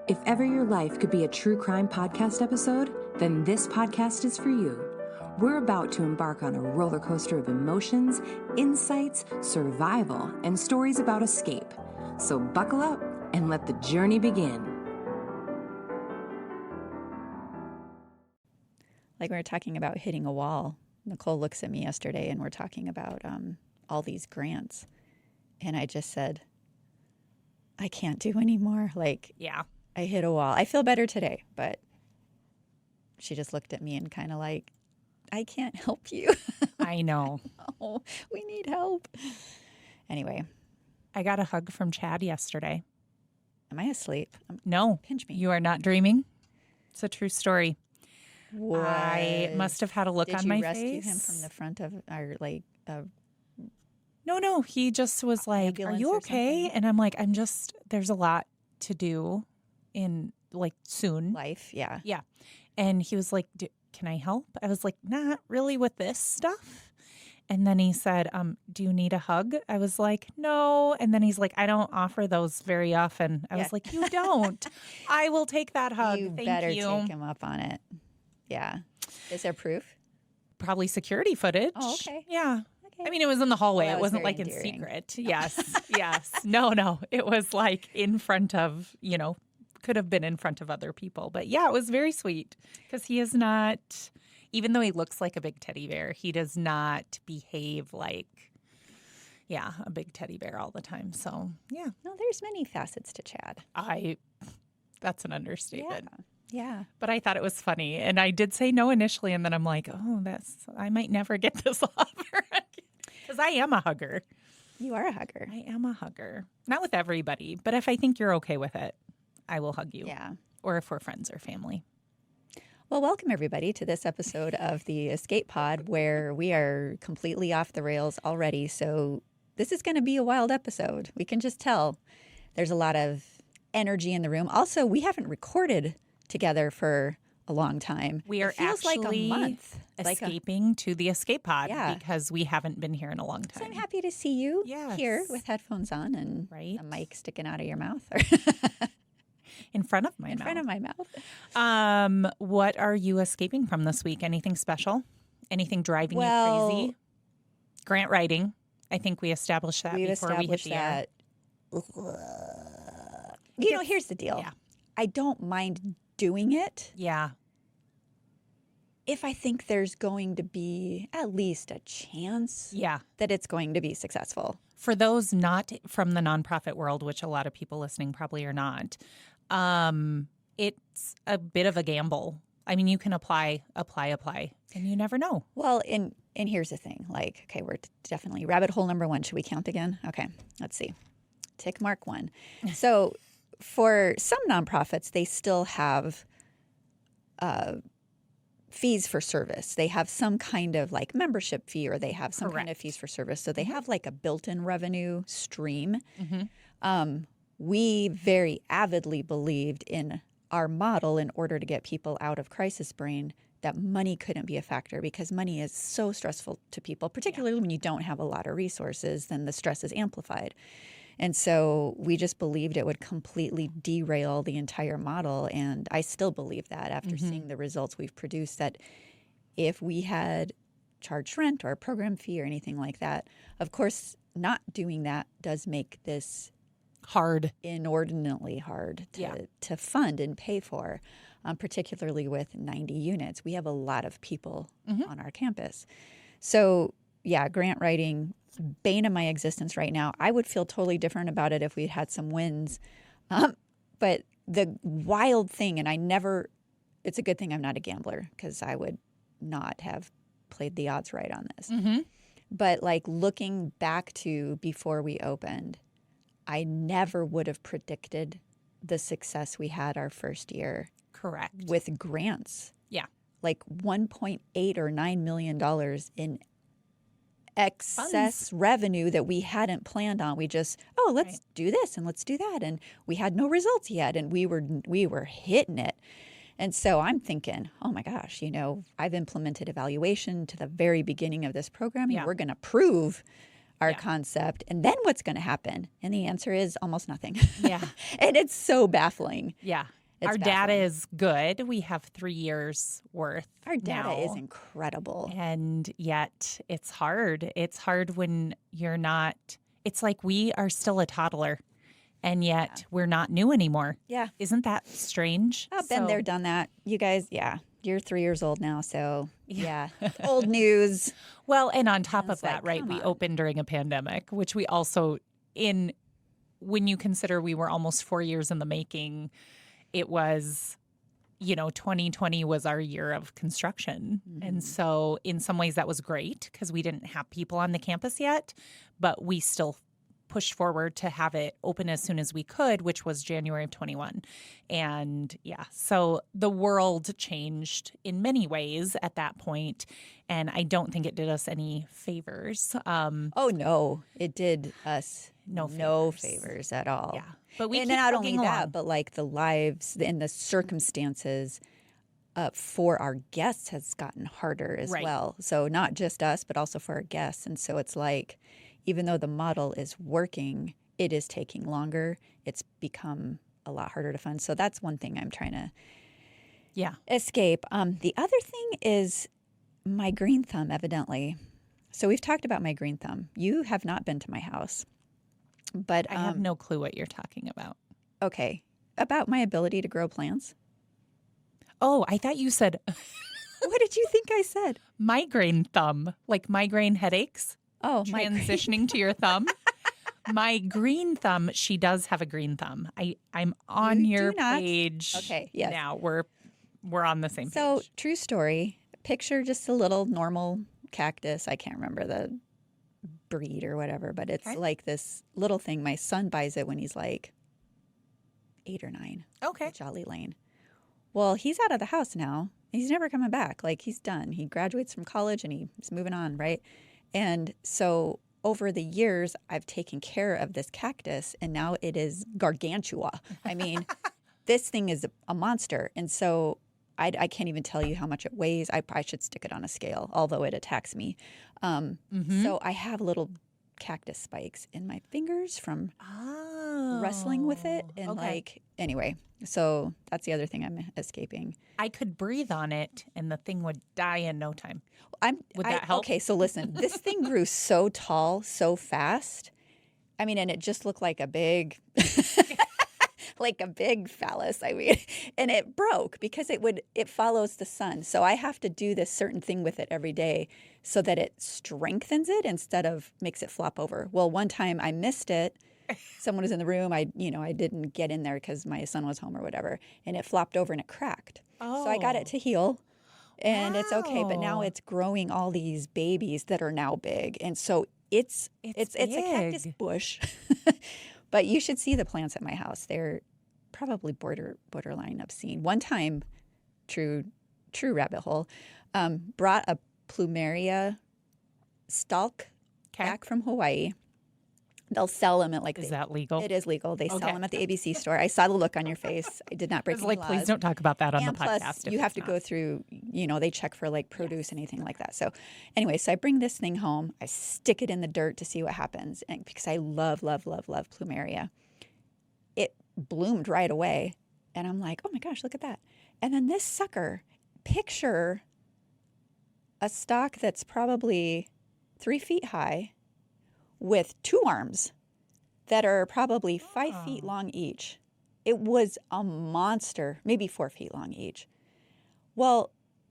If ever your life could be a true crime podcast episode, then this podcast is for you. We're about to embark on a roller coaster of emotions, insights, survival, and stories about escape. So buckle up and let the journey begin. Like we were talking about hitting a wall. Nicole looks at me yesterday and we're talking about all these grants. And I just said, I can't do anymore. Yeah. I hit a wall. I feel better today, but she just looked at me and kind of like, I can't help you. I know. Oh, we need help. Anyway. I got a hug from Chad yesterday. Am I asleep? No. Pinch me. You are not dreaming. It's a true story. What? I must have had a look on my face. Did you rescue him from the front of our, No. He just was like, are you okay? And I'm like, there's a lot to do in soon. Life, yeah. Yeah. And he was like, can I help? I was like, not really with this stuff. And then he said, do you need a hug? I was like, no. And then he's like, I don't offer those very often. I was like, you don't. I will take that hug. You Thank better you. take him up on it. Yeah. Is there proof? Probably security footage. Oh, okay. Yeah. Okay. I mean, it was in the hallway. Well, it wasn't very like in endearing. secret. Yes. Yes. No. It was like in front of, could have been in front of other people. But yeah, it was very sweet because he is not, even though he looks like a big teddy bear, he does not behave like, a big teddy bear all the time. So yeah. No, there's many facets to Chad. That's an understatement. Yeah. But I thought it was funny. And I did say no initially. And then I'm like, I might never get this offer because I am a hugger. You are a hugger. I am a hugger. Not with everybody, but if I think you're okay with it, I will hug you. Yeah. Or if we're friends or family. Well, welcome everybody to this episode of the Escape Pod where we are completely off the rails already. So this is going to be a wild episode. We can just tell there's a lot of energy in the room. Also, we haven't recorded together for a long time. We are feels actually like a month. escaping to the Escape Pod Yeah. because we haven't been here in a long time. So I'm happy to see you Yes. here with headphones on and Right. a mic sticking out of your mouth. In front of my In mouth. front of my mouth. What are you escaping from this week? Anything special? Anything driving you crazy? Grant writing. I think we established that before we hit the air. Here's the deal. Yeah. I don't mind doing it Yeah. if I think there's going to be at least a chance Yeah. that it's going to be successful. For those not from the nonprofit world, which a lot of people listening probably are not, it's a bit of a gamble. I mean, you can apply, and you never know. Well, and here's the thing. We're definitely rabbit hole number 1. Should we count again? Okay, let's see. Tick mark 1. So for some nonprofits, they still have fees for service. They have some kind of membership fee, or they have some kind of fees for service. So they have a built-in revenue stream. Mm-hmm. We very avidly believed in our model in order to get people out of crisis brain that money couldn't be a factor because money is so stressful to people, particularly when you don't have a lot of resources, then the stress is amplified. And so we just believed it would completely derail the entire model. And I still believe that after seeing the results we've produced, that if we had charged rent or a program fee or anything like that, of course, not doing that does make this inordinately hard to fund and pay for, particularly with 90 units. We have a lot of people on our campus. So, grant writing, bane of my existence right now. I would feel totally different about it if we'd had some wins. But the wild thing, and it's a good thing I'm not a gambler because I would not have played the odds right on this. Mm-hmm. But looking back to before we opened, I never would have predicted the success we had our first year. Correct. With grants. Yeah. $1.8 or $9 million in excess revenue that we hadn't planned on. We just, let's do this and let's do that. And we had no results yet. And we were hitting it. And so I'm thinking, oh my gosh, I've implemented evaluation to the very beginning of this programming. Yeah. We're going to prove our concept, and then what's going to happen? And the answer is almost nothing. Yeah. And it's so baffling. Yeah. It's Our baffling. data is good. We have 3 years worth. Our data now. is incredible. And yet it's hard. It's hard when you're not, it's like we are still a toddler and yet we're not new anymore. Yeah. Isn't that strange? I've been there, done that. You guys, you're 3 years old now, so old news. Well, and on top And of it's that, like, right, come we on. opened during a pandemic, which we also, when you consider we were almost 4 years in the making, it was, 2020 was our year of construction. Mm-hmm. And so in some ways that was great because we didn't have people on the campus yet, but we still pushed forward to have it open as soon as we could, which was January of 21. And so the world changed in many ways at that point, and I don't think it did us any favors. Oh, no, it did us No favors at all. Yeah. But we and keep not only plugging that, along. but like the lives and the circumstances for our guests has gotten harder as Right. well. So not just us, but also for our guests. And so it's like, even though the model is working, it is taking longer. It's become a lot harder to fund. So that's one thing I'm trying to escape. The other thing is my green thumb, evidently. So we've talked about my green thumb. You have not been to my house. But I have no clue what you're talking about. okay, about my ability to grow plants. Oh, I thought you said What did you think I said? migraine thumb, like migraine headaches, Oh, transitioning to your thumb. My green thumb, she does have a green thumb. I'm on You your do not. page. Okay, yes. Now we're on the same So page. true story. Picture just a little normal cactus. I can't remember the breed or whatever, but it's Okay. like this little thing. My son buys it when he's like 8 or 9. Okay. at Jolly Lane. Well, he's out of the house now. He's never coming back. Like, he's done. He graduates from college and he's moving on, right? And so over the years, I've taken care of this cactus, and now it is gargantua. I mean, this thing is a monster. And so I can't even tell you how much it weighs. I probably should stick it on a scale, although it attacks me. So I have little cactus spikes in my fingers from wrestling with it. And anyway, so that's the other thing I'm escaping. I could breathe on it and the thing would die in no time. Would that help? Okay, so listen, this thing grew so tall, so fast. I mean, and it just looked like a big, like a big phallus. I mean, and it broke because it follows the sun. So I have to do this certain thing with it every day so that it strengthens it instead of makes it flop over. Well, one time I missed it. Someone was in the room. I didn't get in there because my son was home or whatever, and it flopped over and it cracked. So I got it to heal. And it's okay, but now Wow. it's growing all these babies that are now big, and so it's a cactus big. bush. But you should see the plants at my house; they're probably borderline obscene. One time, true rabbit hole, brought a plumeria stalk back from Hawaii. They'll sell them at Is that legal? It is legal. They sell Okay. them at the ABC store. I saw the look on your face. I did not break It's any like, laws. please don't talk about that on And the podcast. plus, if you have it's to not. go through, they check for like produce, anything like that. So anyway, so I bring this thing home. I stick it in the dirt to see what happens. And because I love, love, love, love plumeria. It bloomed right away. And I'm like, oh my gosh, look at that. And then this sucker, picture a stalk that's probably 3 feet high with 2 arms that are probably 5 feet long each. It was a monster, maybe 4 feet long each. Well,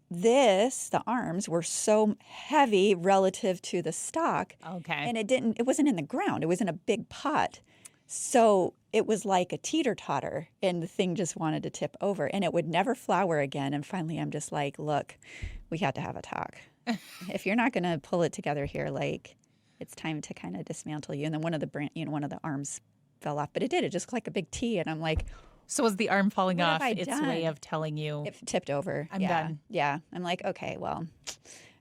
the arms were so heavy relative to the stalk. Okay. And it wasn't in the ground. It was in a big pot. So it was like a teeter-totter, and the thing just wanted to tip over, and it would never flower again. And finally, I'm just like, look, we have to have a talk. If you're not going to pull it together here, like, it's time to kind of dismantle you. And then one of the arms fell off, but it did. It just looked like a big T. And I'm like, So was the arm falling What have off I its done? way of telling you? it tipped over. I'm Yeah. done. Yeah. I'm like, okay, well,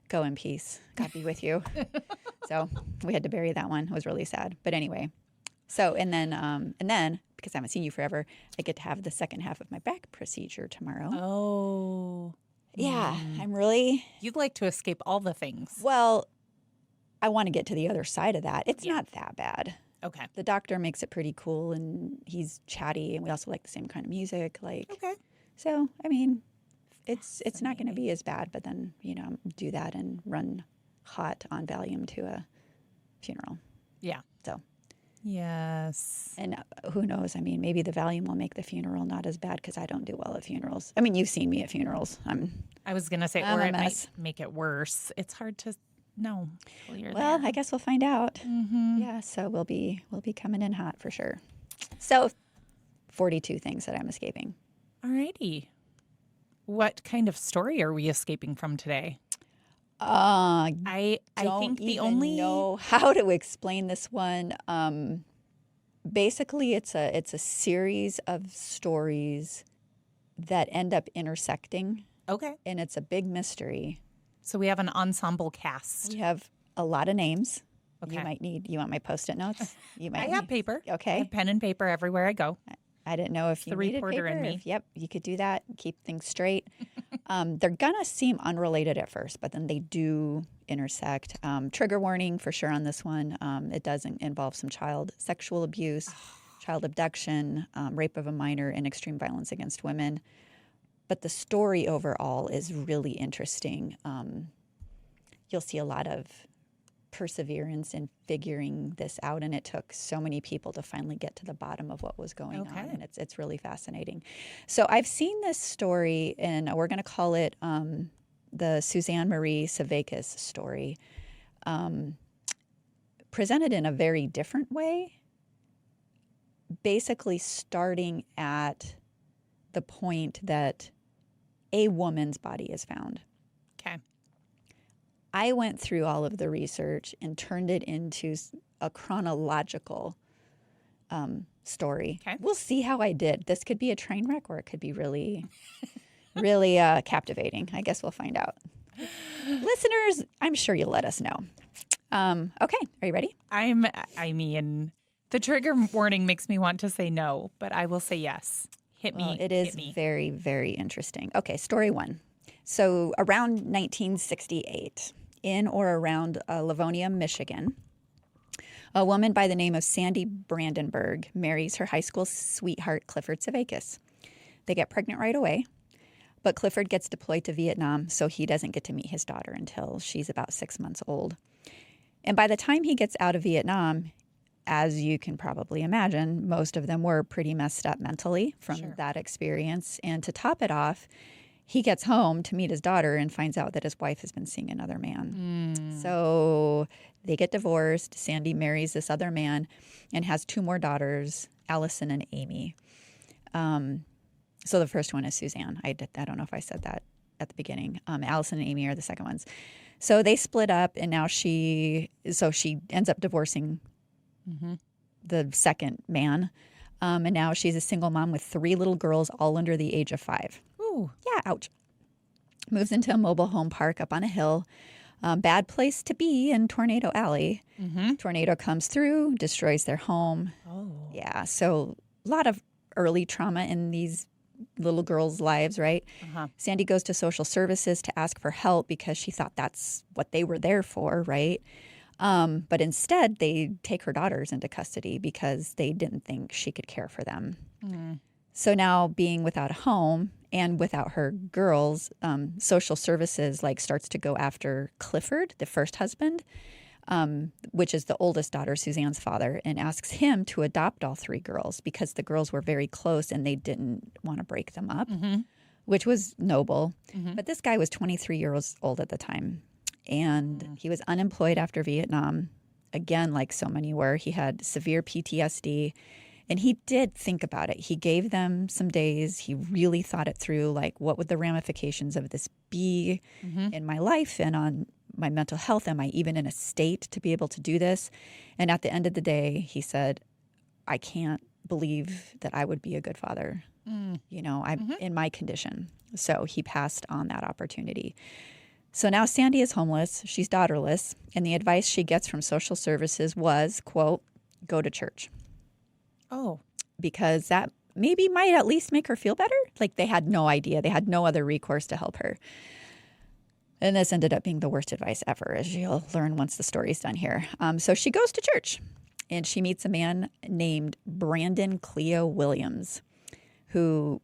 go in peace. God be with you. So we had to bury that one. It was really sad. But anyway, so and then because I haven't seen you forever, I get to have the second half of my back procedure tomorrow. Oh. Yeah, I'm really You'd like to escape all the things. well. I want to get to the other side of that. It's not that bad. Okay. The doctor makes it pretty cool, and he's chatty, and we also like the same kind of music. Okay. So, I mean, it's not going to be as bad, but then, do that and run hot on Valium to a funeral. Yeah. So. Yes. And who knows? I mean, maybe the Valium will make the funeral not as bad because I don't do well at funerals. I mean, you've seen me at funerals. I was going to say, or it might make it worse. It's hard to know. Well, I guess we'll find out. Mm-hmm. Yeah, so we'll be coming in hot for sure. So 42 things that I'm escaping. All righty. What kind of story are we escaping from today? I think the only know how to explain this one. Basically, it's a series of stories that end up intersecting. Okay. And it's a big mystery. So we have an ensemble cast. We have a lot of names. Okay. You want my Post-it notes? I have paper. Okay. I have pen and paper everywhere I go. I didn't know if you needed reporter paper. in me. Yep, you could do that. Keep things straight. They're going to seem unrelated at first, but then they do intersect. Trigger warning for sure on this one. It does involve some child sexual abuse, child abduction, rape of a minor, and extreme violence against women. But the story overall is really interesting. You'll see a lot of perseverance in figuring this out, and it took so many people to finally get to the bottom of what was going on, and it's really fascinating. So I've seen this story, and we're going to call it the Suzanne Marie Sevakis story, presented in a very different way, basically starting at the point that a woman's body is found. Okay. I went through all of the research and turned it into a chronological story. Okay. We'll see how I did. This could be a train wreck, or it could be really, really captivating. I guess we'll find out. Listeners, I'm sure you'll let us know. Okay, are you ready? I mean, the trigger warning makes me want to say no, but I will say yes. Hit me. It is very, very interesting. Okay, story one. So around 1968, in or around Livonia, Michigan, a woman by the name of Sandy Brandenburg marries her high school sweetheart, Clifford Sevakis. They get pregnant right away, but Clifford gets deployed to Vietnam, so he doesn't get to meet his daughter until she's about 6 months old. And by the time he gets out of Vietnam, as you can probably imagine, most of them were pretty messed up mentally from that experience. And to top it off, he gets home to meet his daughter and finds out that his wife has been seeing another man. So they get divorced. Sandy marries this other man and has 2 more daughters, Allison and Amy. So the first one is Suzanne. I don't know if I said that at the beginning. Allison and Amy are the second ones. So they split up, and now she ends up divorcing the second man. And now she's a single mom with 3 little girls, all under the age of 5. Ooh. Yeah, ouch. Moves into a mobile home park up on a hill. Bad place to be in Tornado Alley. Tornado comes through, destroys their home. Oh. Yeah, so a lot of early trauma in these little girls' lives, right? Sandy goes to social services to ask for help because she thought that's what they were there for, right? But instead, they take her daughters into custody because they didn't think she could care for them. So now, being without a home and without her girls, social services starts to go after Clifford, the first husband, which is the oldest daughter, Suzanne's father, and asks him to adopt all 3 girls because the girls were very close and they didn't want to break them up, which was noble. But this guy was 23 years old at the time. And he was unemployed after Vietnam. Again, like so many were, he had severe PTSD. And he did think about it. He gave them some days. He really thought it through, what would the ramifications of this be in my life and on my mental health? Am I even in a state to be able to do this? And at the end of the day, he said, I can't believe that I would be a good father. I'm in my condition. So he passed on that opportunity. So now Sandy is homeless, she's daughterless, and the advice she gets from social services was, quote, go to church. Oh. Because that maybe might at least make her feel better. They had no idea. They had no other recourse to help her. And this ended up being the worst advice ever, as you'll learn once the story's done here. So she goes to church, and she meets a man named Brandon Cleo Williams, who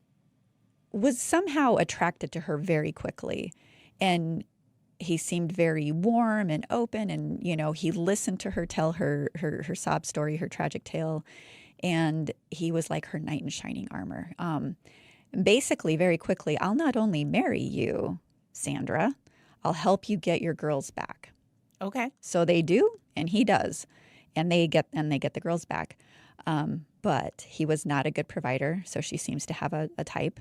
was somehow attracted to her very quickly. And he seemed very warm and open, and, he listened to her tell her sob story, her tragic tale, and he was like her knight in shining armor. Basically, very quickly, I'll not only marry you, Sandra, I'll help you get your girls back. Okay. So they do, and he does, and they get the girls back. But he was not a good provider, so she seems to have a type.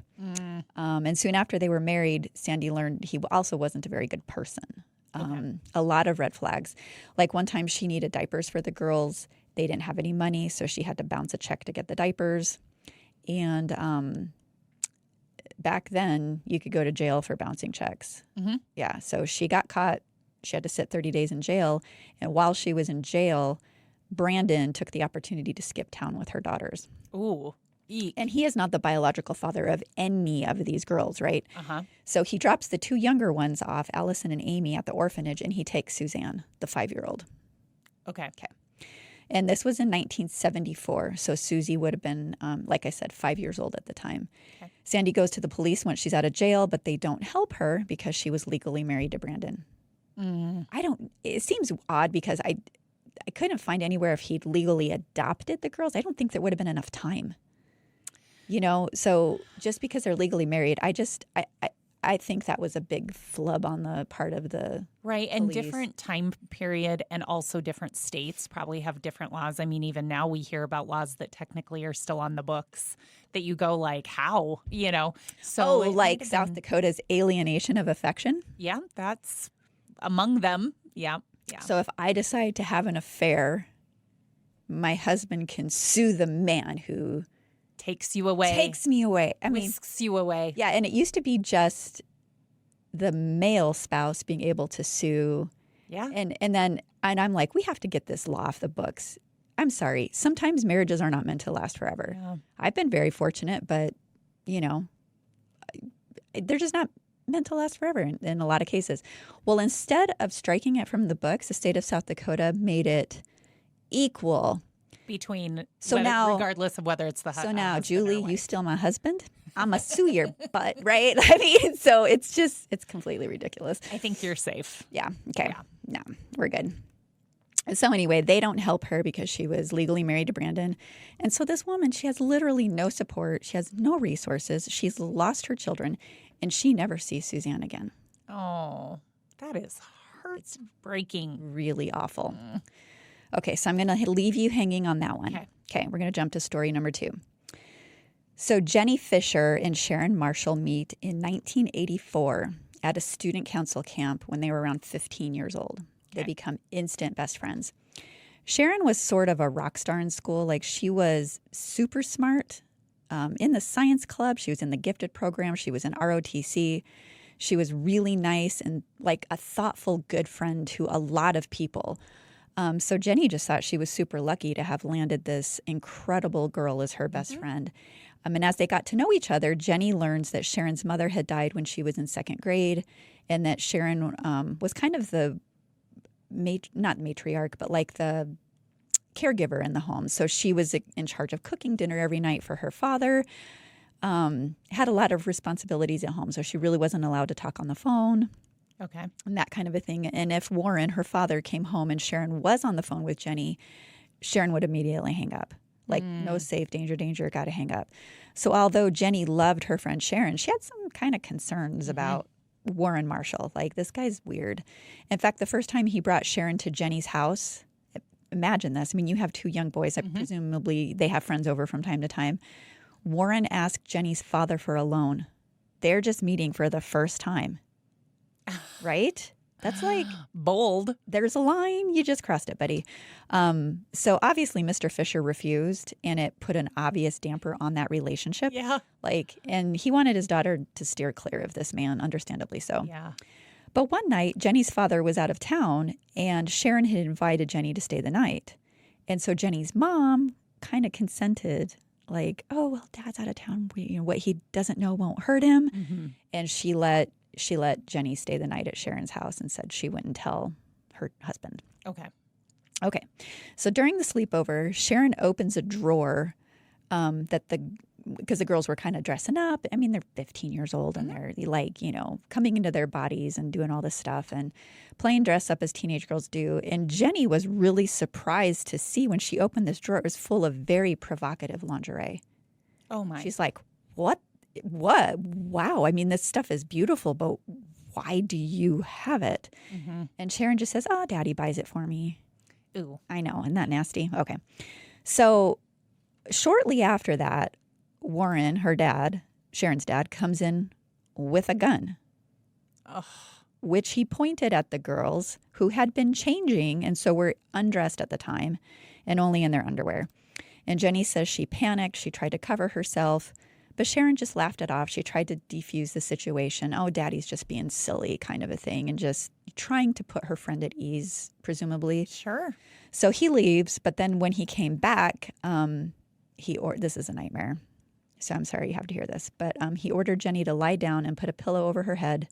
And soon after they were married, Sandy learned he also wasn't a very good person. A lot of red flags. Like one time she needed diapers for the girls. They didn't have any money, so she had to bounce a check to get the diapers. And back then, you could go to jail for bouncing checks. Mm-hmm. Yeah, so she got caught. She had to sit 30 days in jail. And while she was in jail, Brandon took the opportunity to skip town with her daughters. Ooh. Eek. And he is not the biological father of any of these girls, right? Uh-huh. So he drops the two younger ones off, Allison and Amy, at the orphanage, and he takes Suzanne, the 5-year-old. Okay. And this was in 1974. So Susie would have been, like I said, 5 years old at the time. Okay. Sandy goes to the police once she's out of jail, but they don't help her because she was legally married to Brandon. It seems odd because I couldn't find anywhere if he'd legally adopted the girls. I don't think there would have been enough time. So just because they're legally married, I think that was a big flub on the part of the right. And police. Different time period and also different states probably have different laws. I mean, even now we hear about laws that technically are still on the books that you go like, how, So like South Dakota's alienation of affection? Yeah, that's among them. Yeah. So if I decide to have an affair, my husband can sue the man who takes you away. Takes me away. Whisks you away. Yeah, and it used to be just the male spouse being able to sue. Yeah. And I'm like, we have to get this law off the books. I'm sorry. Sometimes marriages are not meant to last forever. Yeah. I've been very fortunate, but, they're just not meant to last forever in a lot of cases. Well, instead of striking it from the books, the state of South Dakota made it equal. Between, now, regardless of whether it's the husband. So now, husband Julie, you still my husband? I'm a sue your butt, right? So it's completely ridiculous. I think you're safe. Yeah. Okay. Yeah. No, we're good. So anyway, they don't help her because she was legally married to Brandon. And so this woman, she has literally no support. She has no resources. She's lost her children, and she never sees Suzanne again. Oh, that is heartbreaking. Really awful. Okay, so I'm going to leave you hanging on that one. Okay, we're going to jump to story number 2. So Jenny Fisher and Sharon Marshall meet in 1984 at a student council camp when they were around 15 years old. They become instant best friends. Sharon was sort of a rock star in school. Like, she was super smart in the science club. She was in the gifted program. She was in ROTC. She was really nice and like a thoughtful, good friend to a lot of people. So Jenny just thought she was super lucky to have landed this incredible girl as her best friend. And as they got to know each other, Jenny learns that Sharon's mother had died when she was in 2nd grade, and that Sharon was kind of the not matriarch, but like the caregiver in the home. So she was in charge of cooking dinner every night for her father, had a lot of responsibilities at home. So she really wasn't allowed to talk on the phone. Okay. And that kind of a thing. And if Warren, her father, came home and Sharon was on the phone with Jenny, Sharon would immediately hang up. Like, no safe, danger, got to hang up. So although Jenny loved her friend Sharon, she had some kind of concerns about Warren Marshall. Like, this guy's weird. In fact, the first time he brought Sharon to Jenny's house, imagine this. I mean, you have 2 young boys. Presumably they have friends over from time to time. Warren asked Jenny's father for a loan. They're just meeting for the first time. Right? That's like bold. There's a line. You just crossed it, buddy. So obviously Mr. Fisher refused, and it put an obvious damper on that relationship. Yeah. And he wanted his daughter to steer clear of this man, understandably so. Yeah. But one night, Jenny's father was out of town, and Sharon had invited Jenny to stay the night. And so Jenny's mom kind of consented, like, oh, well, Dad's out of town. What he doesn't know won't hurt him. And she let she let Jenny stay the night at Sharon's house and said she wouldn't tell her husband. Okay. Okay. So during the sleepover, Sharon opens a drawer because the girls were kind of dressing up. I mean, they're 15 years old and they're like, coming into their bodies and doing all this stuff and playing dress up as teenage girls do. And Jenny was really surprised to see when she opened this drawer, it was full of very provocative lingerie. Oh, my. She's like, what? Wow. I mean, this stuff is beautiful, but why do you have it? Mm-hmm. And Sharon just says, oh, Daddy buys it for me. Ooh. I know. Isn't that nasty? Okay. So shortly after that, Warren, her dad, Sharon's dad, comes in with a gun, which he pointed at the girls who had been changing and so were undressed at the time and only in their underwear. And Jenny says she panicked. She tried to cover herself, but Sharon just laughed it off. She tried to defuse the situation. Oh, Daddy's just being silly kind of a thing and just trying to put her friend at ease, presumably. Sure. So he leaves, but then when he came back, this is a nightmare. So I'm sorry you have to hear this, but he ordered Jenny to lie down and put a pillow over her head,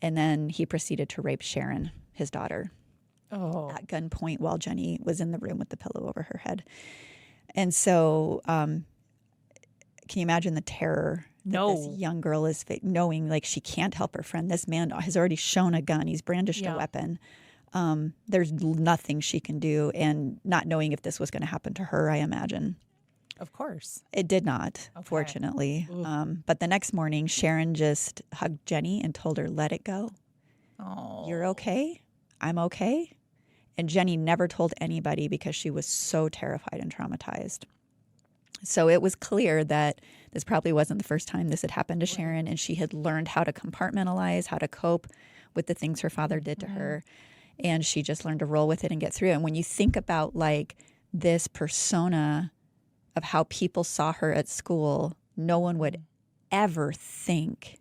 and then he proceeded to rape Sharon, his daughter, at gunpoint while Jenny was in the room with the pillow over her head. And so can you imagine the terror that this young girl is knowing like she can't help her friend? This man has already shown a gun. He's brandished a weapon. There's nothing she can do, and not knowing if this was going to happen to her, I imagine. Of course. It did not, fortunately. But the next morning, Sharon just hugged Jenny and told her, let it go. Oh. You're okay. I'm okay. And Jenny never told anybody because she was so terrified and traumatized. So it was clear that this probably wasn't the first time this had happened to Sharon, and she had learned how to compartmentalize, how to cope with the things her father did to her. And she just learned to roll with it and get through it. And when you think about like this persona of how people saw her at school, no one would ever think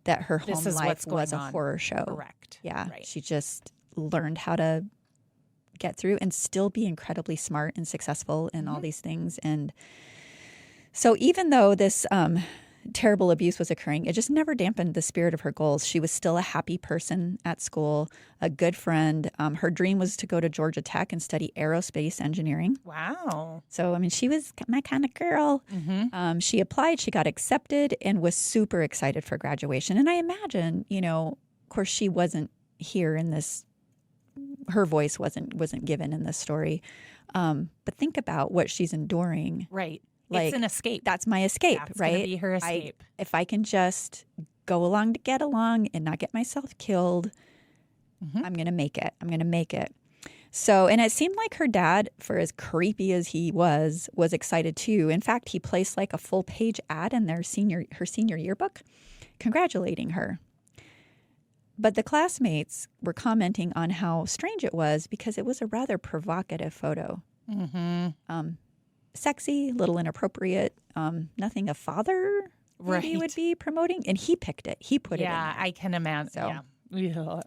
that her home life was a horror show. Correct. Yeah. Right. She just learned how to get through and still be incredibly smart and successful in all these things. And so even though this terrible abuse was occurring, it just never dampened the spirit of her goals. She was still a happy person at school, a good friend. Her dream was to go to Georgia Tech and study aerospace engineering. Wow. So, I mean, she was my kind of girl. She applied, she got accepted, and was super excited for graduation. And I imagine, of course, she wasn't here in this, her voice wasn't given in this story. But think about what she's enduring. Right. Like, it's an escape. That's my escape, That's right? Gonna be her escape. If I can just go along to get along and not get myself killed, I'm going to make it. I'm going to make it. So, and it seemed like her dad, for as creepy as he was excited too. In fact, he placed like a full page ad in her senior yearbook, congratulating her. But the classmates were commenting on how strange it was because it was a rather provocative photo. Sexy, a little inappropriate, nothing a father maybe would be promoting. And he picked it. He put it in there. I can imagine. So, yeah.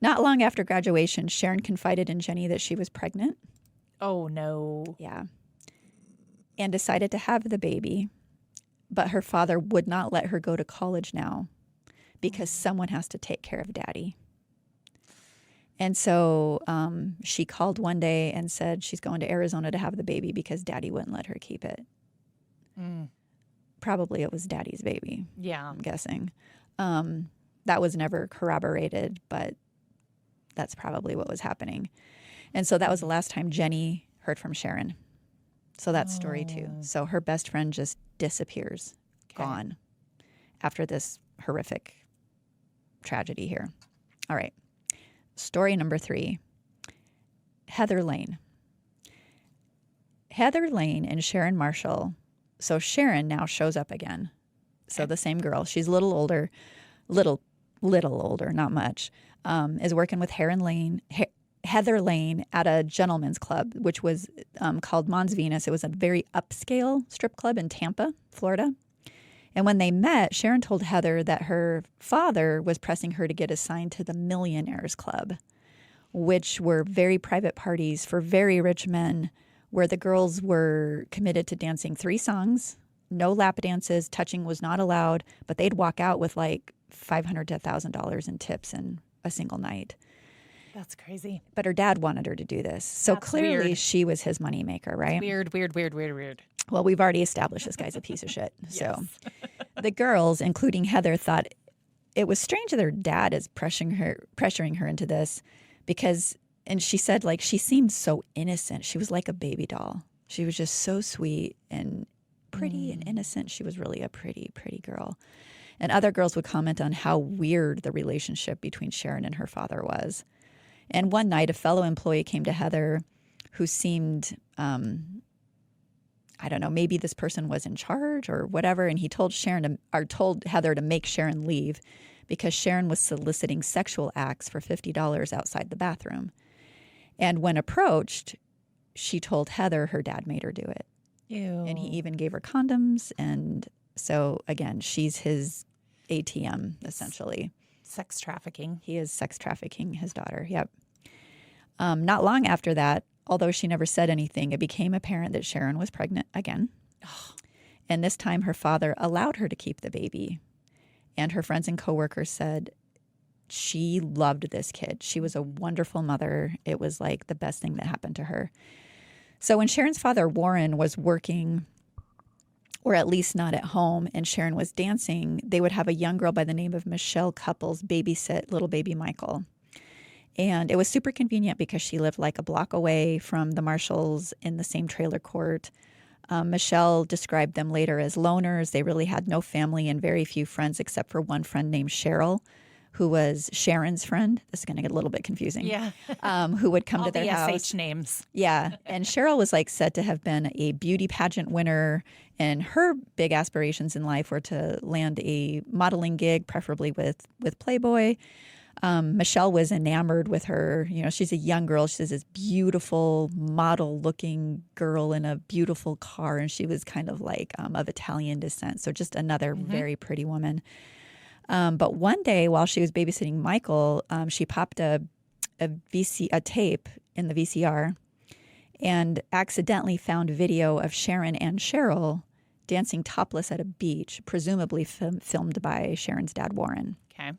Not long after graduation, Sharon confided in Jenny that she was pregnant. Oh, no. Yeah. And decided to have the baby. But her father would not let her go to college now because someone has to take care of Daddy. And so she called one day and said she's going to Arizona to have the baby because Daddy wouldn't let her keep it. Probably it was Daddy's baby. Yeah. I'm guessing. That was never corroborated, but that's probably what was happening. And so that was the last time Jenny heard from Sharon. So that's story 2. So her best friend just disappears, gone, after this horrific tragedy here. All right. Story number 3, Heather Lane. Heather Lane and Sharon Marshall. So Sharon now shows up again. So the same girl. She's a little older, little older, not much. Is working with Heather Lane at a gentleman's club, which was called Mons Venus. It was a very upscale strip club in Tampa, Florida. And when they met, Sharon told Heather that her father was pressing her to get assigned to the Millionaires Club, which were very private parties for very rich men where the girls were committed to dancing 3 songs, no lap dances, touching was not allowed, but they'd walk out with like $500 to $1,000 in tips in a single night. That's crazy. But her dad wanted her to do this. So That's clearly weird. she was his moneymaker, right? Weird. Well, we've already established this guy's a piece of shit. Yes. So the girls, including Heather, thought it was strange that her dad is pressuring her into this because, and she said, like, she seemed so innocent. She was like a baby doll. She was just so sweet and pretty and innocent. She was really a pretty, pretty girl. And other girls would comment on how weird the relationship between Sharon and her father was. And one night, a fellow employee came to Heather who seemed, I don't know, maybe this person was in charge or whatever. And he told told Heather to make Sharon leave because Sharon was soliciting sexual acts for $50 outside the bathroom. And when approached, she told Heather her dad made her do it. Ew. And he even gave her condoms. And so, again, she's his ATM, essentially. Sex trafficking. He is sex trafficking his daughter. Yep. Not long after that, although she never said anything, it became apparent that Sharon was pregnant again. And this time her father allowed her to keep the baby. And her friends and coworkers said she loved this kid. She was a wonderful mother. It was like the best thing that happened to her. So when Sharon's father, Warren, was working, or at least not at home, and Sharon was dancing, they would have a young girl by the name of Michelle Couples babysit little baby Michael. And it was super convenient because she lived like a block away from the Marshalls in the same trailer court. Michelle described them later as loners. They really had no family and very few friends except for one friend named Cheryl, who was Sharon's friend. This is going to get a little bit confusing. Yeah. Who would come All to their the house. SH names. Yeah. And Cheryl was like said to have been a beauty pageant winner. And her big aspirations in life were to land a modeling gig, preferably with Playboy. Michelle was enamored with her. You know, she's a young girl. She's this beautiful model-looking girl in a beautiful car, and she was kind of like of Italian descent. So just another very pretty woman. But one day, while she was babysitting Michael, she popped a tape in the VCR, and accidentally found video of Sharon and Cheryl dancing topless at a beach, presumably filmed by Sharon's dad, Warren. Okay.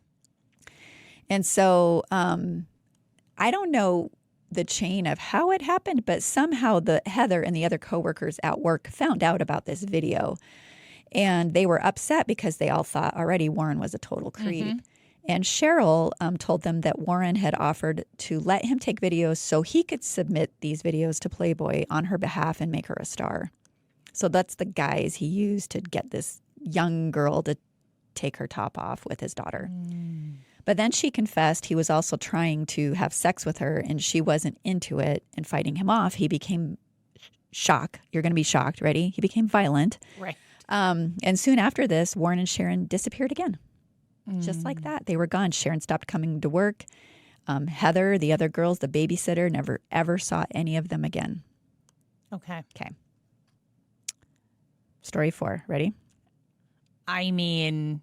And so I don't know the chain of how it happened, but somehow Heather and the other coworkers at work found out about this video. And they were upset because they all thought already Warren was a total creep. And Cheryl told them that Warren had offered to let him take videos so he could submit these videos to Playboy on her behalf and make her a star. So that's the guise he used to get this young girl to take her top off with his daughter. But then she confessed he was also trying to have sex with her, and she wasn't into it. And fighting him off, he became shocked. You're going to be shocked. Ready? He became violent. Right. And soon after this, Warren and Sharon disappeared again. Just like that. They were gone. Sharon stopped coming to work. Heather, the other girls, the babysitter, never, ever saw any of them again. Okay. Okay. Story 4. Ready? I mean,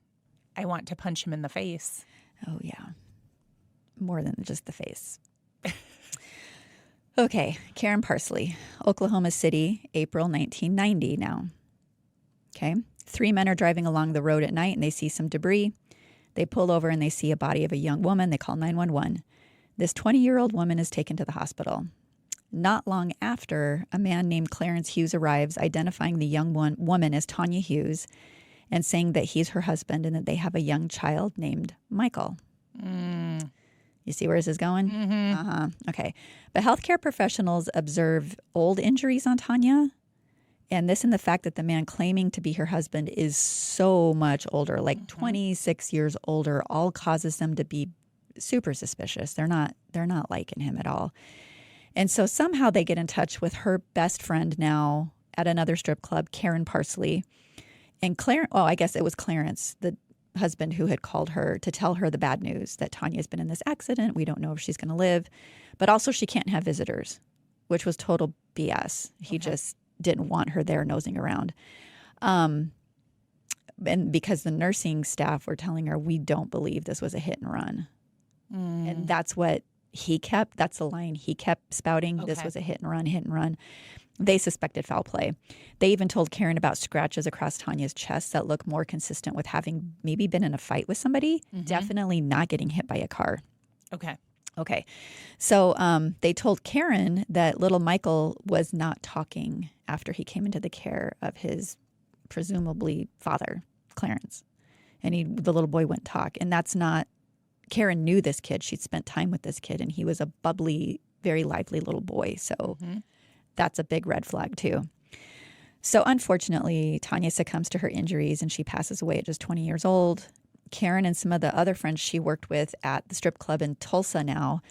I want to punch him in the face. Oh, yeah. More than just the face. Okay. Karen Parsley, Oklahoma City, April 1990 now. Okay. 3 men are driving along the road at night and they see some debris. They pull over and they see a body of a young woman. They call 911. This 20-year-old woman is taken to the hospital. Not long after, a man named Clarence Hughes arrives, identifying the young woman as Tanya Hughes and saying that he's her husband and that they have a young child named Michael. You see where this is going? Okay. But healthcare professionals observe old injuries on Tanya. And this and the fact that the man claiming to be her husband is so much older, like 26 years older, all causes them to be super suspicious. They're not liking him at all. And so somehow they get in touch with her best friend now at another strip club, Karen Parsley. And I guess it was Clarence, the husband, who had called her to tell her the bad news that Tanya's been in this accident. We don't know if she's going to live. But also she can't have visitors, which was total BS. He just didn't want her there nosing around. And because the nursing staff were telling her, we don't believe this was a hit and run. And that's what that's the line he kept spouting. This was a hit and run. They suspected foul play. They even told Karen about scratches across Tanya's chest that look more consistent with having maybe been in a fight with somebody, definitely not getting hit by a car. Okay. So they told Karen that little Michael was not talking after he came into the care of his presumably father, Clarence. And the little boy wouldn't talk. And that's not, Karen knew this kid. She'd spent time with this kid, and he was a bubbly, very lively little boy. So that's a big red flag too. So unfortunately, Tanya succumbs to her injuries and she passes away at just 20 years old. Karen and some of the other friends she worked with at the strip club in Tulsa now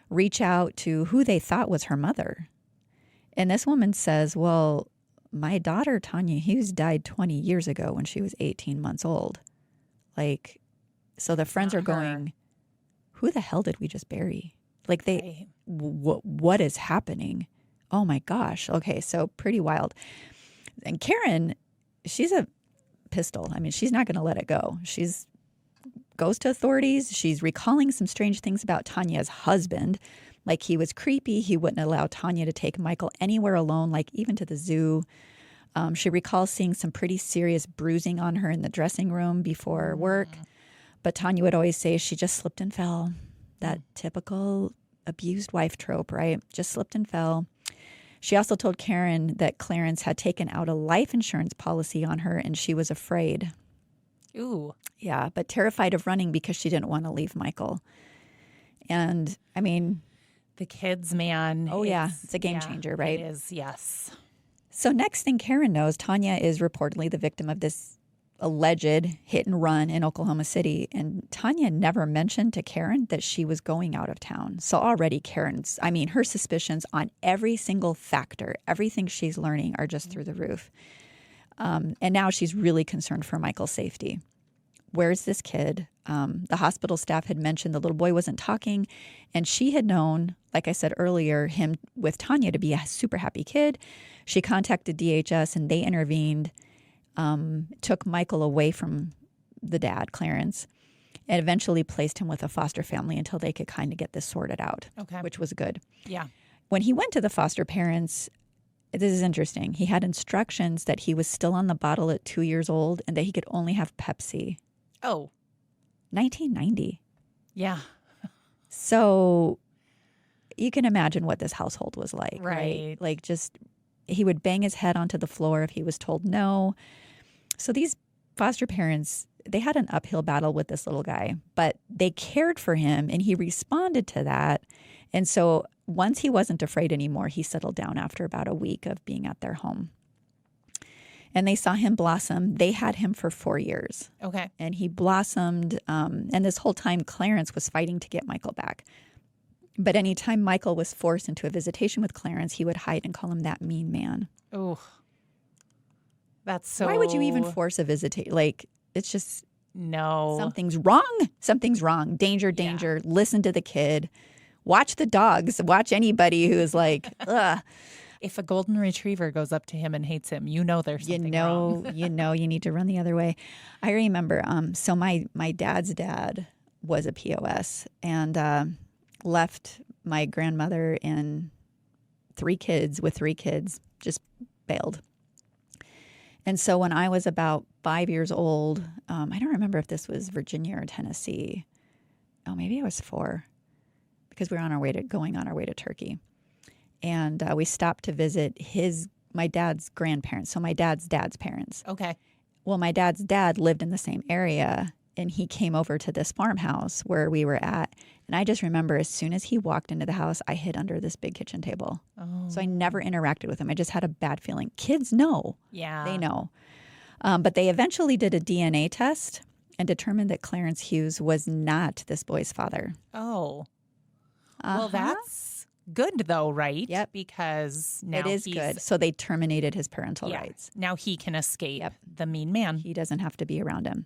reach out to who they thought was her mother. And this woman says, well, my daughter, Tanya Hughes, died 20 years ago when she was 18 months old. Like, so the friends are going, who the hell did we just bury? Like what is happening? Oh my gosh. Okay. So pretty wild. And Karen, she's a pistol. I mean, she's not going to let it go. Goes to authorities. She's recalling some strange things about Tanya's husband. Like he was creepy. He wouldn't allow Tanya to take Michael anywhere alone, like even to the zoo. She recalls seeing some pretty serious bruising on her in the dressing room before work. But Tanya would always say she just slipped and fell. That typical abused wife trope, right? Just slipped and fell. She also told Karen that Clarence had taken out a life insurance policy on her and she was afraid. Ooh. Yeah, but terrified of running because she didn't want to leave Michael. And I mean, the kids, man. Oh, yeah. It's a game changer, right? It is, yes. So next thing Karen knows, Tanya is reportedly the victim of this alleged hit and run in Oklahoma City. And Tanya never mentioned to Karen that she was going out of town. So already her suspicions on every single factor, everything she's learning are just through the roof. And now she's really concerned for Michael's safety. Where's this kid? The hospital staff had mentioned the little boy wasn't talking, and she had known, like I said earlier, him with Tanya to be a super happy kid. She contacted DHS, and they intervened, took Michael away from the dad, Clarence, and eventually placed him with a foster family until they could kind of get this sorted out, which was good. Yeah. When he went to the foster parents, this is interesting. He had instructions that he was still on the bottle at 2 years old and that he could only have Pepsi. Oh. 1990. Yeah. So you can imagine what this household was like, right? Like just he would bang his head onto the floor if he was told no. So these foster parents, they had an uphill battle with this little guy, but they cared for him and he responded to that. And so once he wasn't afraid anymore, he settled down after about a week of being at their home. And they saw him blossom. They had him for 4 years. Okay. And he blossomed. And this whole time, Clarence was fighting to get Michael back. But anytime Michael was forced into a visitation with Clarence, he would hide and call him that mean man. Oh, that's so... Why would you even force a visitation? Like, it's just... No. Something's wrong. Something's wrong. Danger, danger. Yeah. Listen to the kid. Watch the dogs. Watch anybody who is like, ugh. If a golden retriever goes up to him and hates him, you know there's something wrong. You need to run the other way. I remember, so my dad's dad was a POS and left my grandmother and 3 kids, just bailed. And so when I was about 5 years old, I don't remember if this was Virginia or Tennessee. Oh, maybe I was 4 because we were going on our way to Turkey. And we stopped to visit my dad's grandparents, so my dad's parents. Okay. Well, my dad's dad lived in the same area, and he came over to this farmhouse where we were at. And I just remember as soon as he walked into the house, I hid under this big kitchen table. Oh. So I never interacted with him. I just had a bad feeling. Kids know. Yeah. They know. But they eventually did a DNA test and determined that Clarence Hughes was not this boy's father. Oh. Well, that's good though, right? Yep. Because now it is good. So they terminated his parental rights. Now he can escape the mean man. He doesn't have to be around him.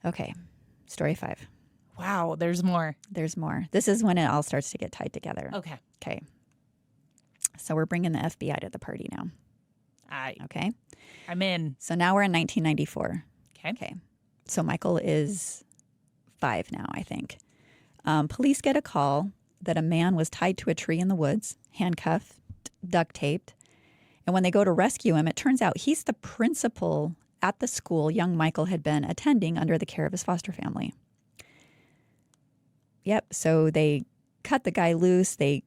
Okay. Story 5. Wow. There's more. There's more. This is when it all starts to get tied together. Okay. So we're bringing the FBI to the party now. Okay. I'm in. So now we're in 1994. Okay. So Michael is 5 now, I think. Police get a call that a man was tied to a tree in the woods, handcuffed, duct taped. And when they go to rescue him, it turns out he's the principal at the school young Michael had been attending under the care of his foster family. Yep, so they cut the guy loose. They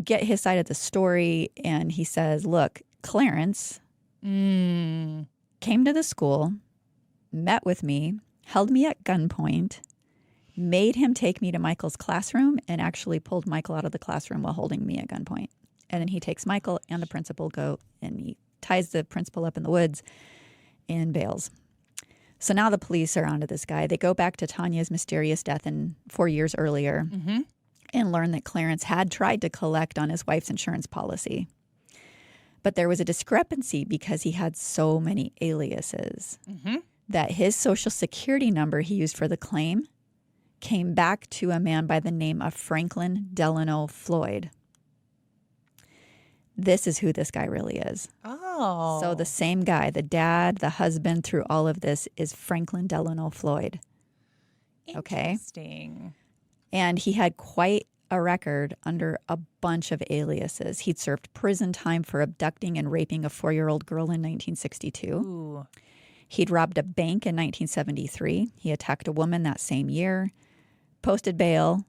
get his side of the story, and he says, look, Clarence came to the school, met with me, held me at gunpoint, made him take me to Michael's classroom, and actually pulled Michael out of the classroom while holding me at gunpoint. And then he takes Michael and the principal go, and he ties the principal up in the woods and bails. So now the police are onto this guy. They go back to Tanya's mysterious death 4 years earlier and learn that Clarence had tried to collect on his wife's insurance policy. But there was a discrepancy because he had so many aliases that his Social Security number he used for the claim came back to a man by the name of Franklin Delano Floyd. This is who this guy really is. Oh. So the same guy, the dad, the husband through all of this is Franklin Delano Floyd. Okay. Interesting. And he had quite a record under a bunch of aliases. He'd served prison time for abducting and raping a 4-year-old girl in 1962. Ooh. He'd robbed a bank in 1973. He attacked a woman that same year, posted bail.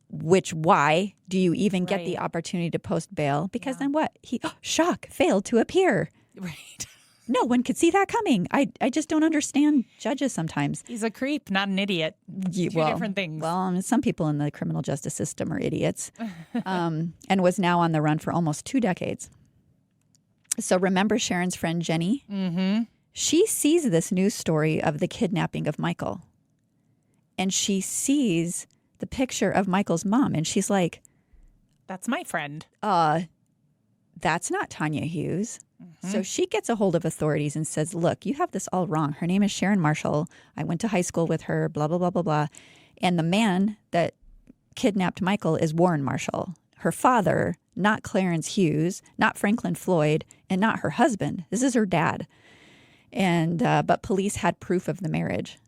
Which, why do you even get the opportunity to post bail? Because then what? He, shock, failed to appear. Right. No one could see that coming. I just don't understand judges sometimes. He's a creep, not an idiot. Two different things. Well, some people in the criminal justice system are idiots. And was now on the run for almost 2 decades. So remember Sharon's friend Jenny? Mm-hmm. She sees this news story of the kidnapping of Michael. And she sees the picture of Michael's mom, and she's like, that's my friend. That's not Tanya Hughes. So she gets a hold of authorities and says, look, you have this all wrong. Her name is Sharon Marshall. I went to high school with her, blah, blah, blah, blah, blah. And the man that kidnapped Michael is Warren Marshall, her father, not Clarence Hughes, not Franklin Floyd, and not her husband. This is her dad. And but police had proof of the marriage.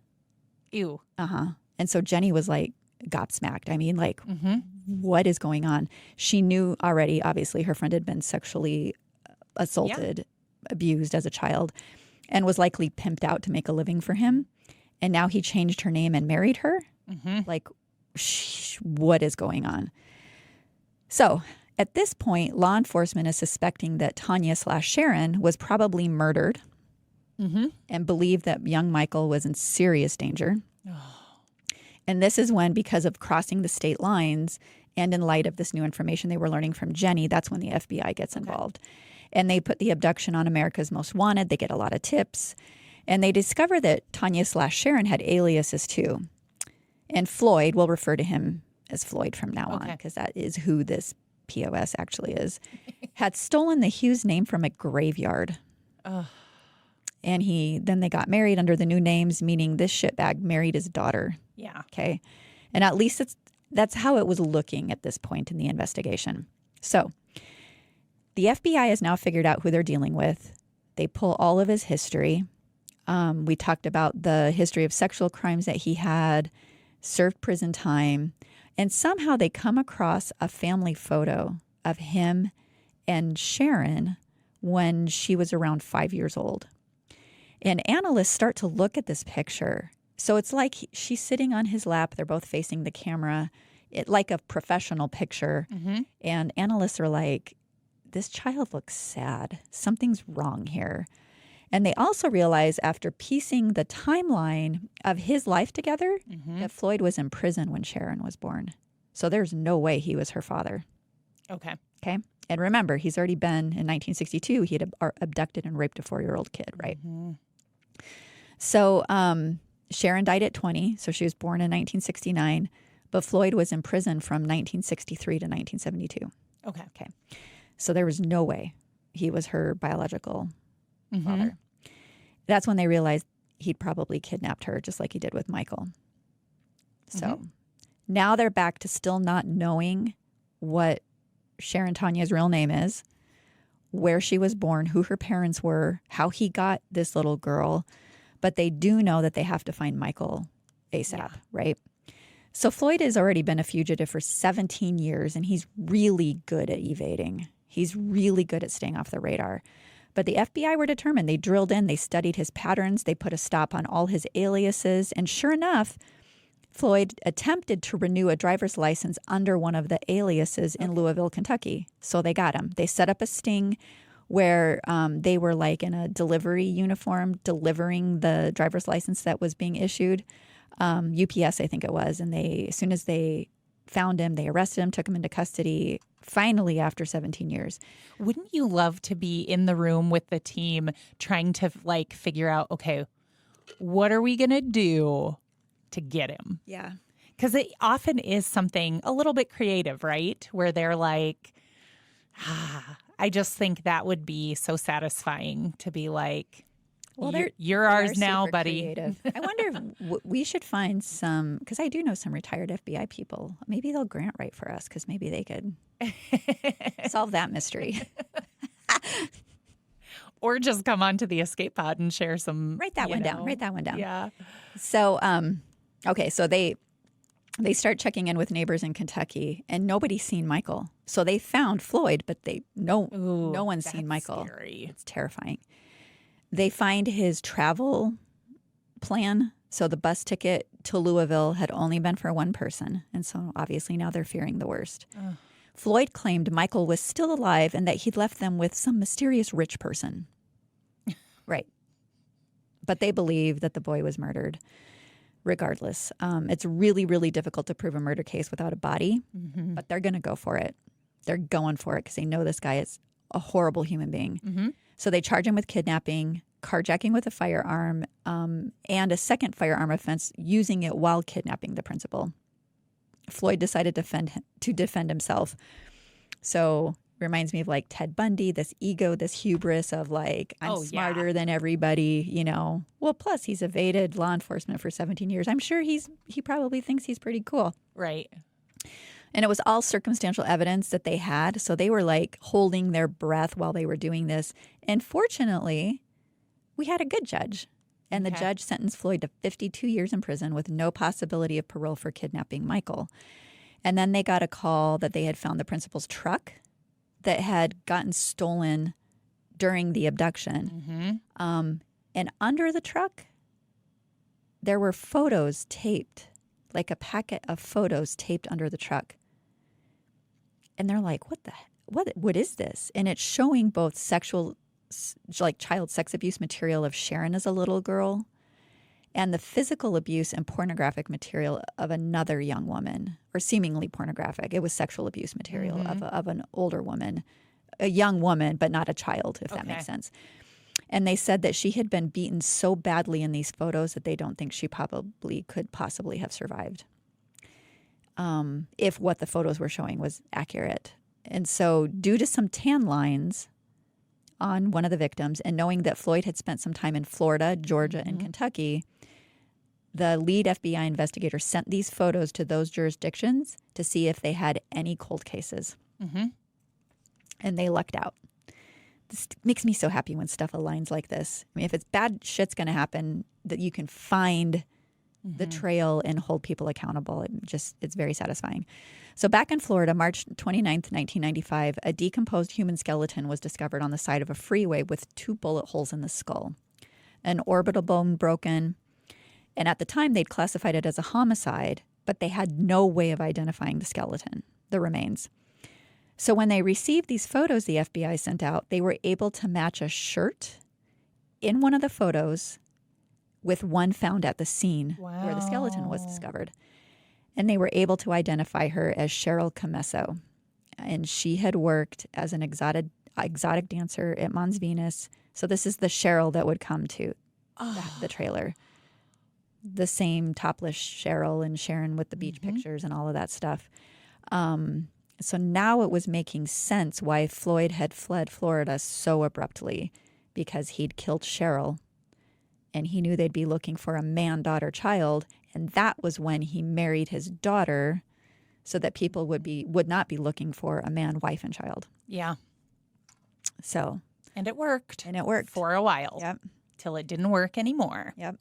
Ew. And so Jenny was like, gobsmacked. I mean, like, what is going on? She knew already, obviously, her friend had been sexually assaulted, abused as a child, and was likely pimped out to make a living for him. And now he changed her name and married her. Like, what is going on? So at this point, law enforcement is suspecting that Tanya/Sharon was probably murdered and believed that young Michael was in serious danger. And this is when, because of crossing the state lines and in light of this new information they were learning from Jenny, that's when the FBI gets involved. And they put the abduction on America's Most Wanted. They get a lot of tips. And they discover that Tanya/Sharon had aliases too. And Floyd, we'll refer to him as Floyd from now on, because that is who this POS actually is, had stolen the Hughes name from a graveyard. And then they got married under the new names, meaning this shitbag married his daughter. Yeah. Okay. And at least that's how it was looking at this point in the investigation. So the FBI has now figured out who they're dealing with. They pull all of his history. We talked about the history of sexual crimes that he had, served prison time, and somehow they come across a family photo of him and Sharon when she was around 5 years old. And analysts start to look at this picture. So it's like she's sitting on his lap. They're both facing the camera, like a professional picture. And analysts are like, this child looks sad. Something's wrong here. And they also realize after piecing the timeline of his life together that Floyd was in prison when Sharon was born. So there's no way he was her father. Okay. And remember, he's already been, in 1962, he had abducted and raped a 4-year-old kid, right? So Sharon died at 20, so she was born in 1969, but Floyd was in prison from 1963 to 1972. Okay. So there was no way he was her biological father. That's when they realized he'd probably kidnapped her, just like he did with Michael. So now they're back to still not knowing what Sharon Tanya's real name is, where she was born, who her parents were, how he got this little girl. But they do know that they have to find Michael ASAP, right? So Floyd has already been a fugitive for 17 years, and he's really good at evading. He's really good at staying off the radar. But the FBI were determined. They drilled in, they studied his patterns, they put a stop on all his aliases, and sure enough, Floyd attempted to renew a driver's license under one of the aliases in Louisville, Kentucky. So they got him. They set up a sting where they were like in a delivery uniform delivering the driver's license that was being issued. UPS, I think it was. And as soon as they found him, they arrested him, took him into custody, finally after 17 years. Wouldn't you love to be in the room with the team trying to like figure out, okay, what are we going to do to get him? Yeah. Because it often is something a little bit creative, right? Where they're like, I just think that would be so satisfying to be like, well, you're ours now, buddy. Creative. I wonder if we should find some, because I do know some retired FBI people. Maybe they'll grant write for us because maybe they could solve that mystery. Or just come onto the escape pod and share some. Write that one down. Write that one down. Yeah. So, okay, so they start checking in with neighbors in Kentucky, and nobody's seen Michael. So they found Floyd, but no one's seen Michael. Scary. It's terrifying. They find his travel plan. So the bus ticket to Louisville had only been for one person. And so obviously now they're fearing the worst. Floyd claimed Michael was still alive and that he'd left them with some mysterious rich person. Right. But they believe that the boy was murdered regardless. It's really, really difficult to prove a murder case without a body, but they're going to go for it. They're going for it because they know this guy is a horrible human being. So they charge him with kidnapping, carjacking with a firearm, and a second firearm offense using it while kidnapping the principal. Floyd decided to defend himself. So reminds me of like Ted Bundy, this ego, this hubris of like, I'm smarter than everybody, you know. Well, plus he's evaded law enforcement for 17 years. I'm sure he probably thinks he's pretty cool. Right. And it was all circumstantial evidence that they had. So they were like holding their breath while they were doing this. And fortunately, we had a good judge. And the judge sentenced Floyd to 52 years in prison with no possibility of parole for kidnapping Michael. And then they got a call that they had found the principal's truck that had gotten stolen during the abduction. And under the truck, there were photos taped, like a packet of photos taped under the truck. And they're like, what is this? And it's showing both sexual, like child sex abuse material of Sharon as a little girl and the physical abuse and pornographic material of another young woman, or seemingly pornographic. It was sexual abuse material of an older woman, a young woman, but not a child, if that makes sense. And they said that she had been beaten so badly in these photos that they don't think she could possibly have survived. If what the photos were showing was accurate. And so due to some tan lines on one of the victims and knowing that Floyd had spent some time in Florida, Georgia, and Kentucky, the lead FBI investigator sent these photos to those jurisdictions to see if they had any cold cases. And they lucked out. This makes me so happy when stuff aligns like this. I mean, if it's bad shit's going to happen, that you can find the trail and hold people accountable. It's very satisfying. So back in Florida, March 29th, 1995, a decomposed human skeleton was discovered on the side of a freeway with 2 bullet holes in the skull, an orbital bone broken. And at the time, they'd classified it as a homicide, but they had no way of identifying the skeleton, the remains. So when they received these photos the FBI sent out, they were able to match a shirt in one of the photos with one found at the scene where the skeleton was discovered. And they were able to identify her as Cheryl Camesso. And she had worked as an exotic dancer at Mons Venus. So this is the Cheryl that would come to the trailer. The same topless Cheryl and Sharon with the beach pictures and all of that stuff. So now it was making sense why Floyd had fled Florida so abruptly, because he'd killed Cheryl and he knew they'd be looking for a man, daughter, child. And that was when he married his daughter so that people would not be looking for a man, wife, and child. Yeah. So. And it worked. And it worked. For a while. Yep. Till it didn't work anymore. Yep.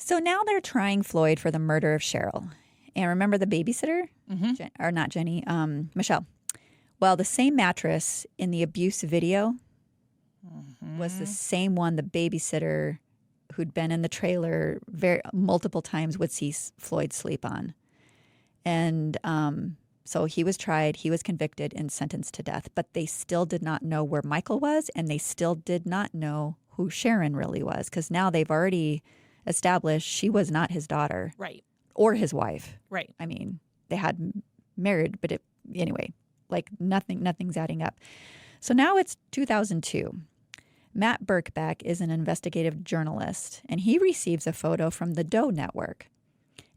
So now they're trying Floyd for the murder of Cheryl. And remember the babysitter? Or not Jenny, Michelle. Well, the same mattress in the abuse video was the same one the babysitter who'd been in the trailer multiple times would see Floyd sleep on. And so he was tried, he was convicted and sentenced to death. But they still did not know where Michael was, and they still did not know who Sharon really was, because now they've already established she was not his daughter. Right. Or his wife. Right. I mean, they had married, but anyway, like nothing's adding up. So now it's 2002. Matt Birkbeck is an investigative journalist, and he receives a photo from the Doe Network.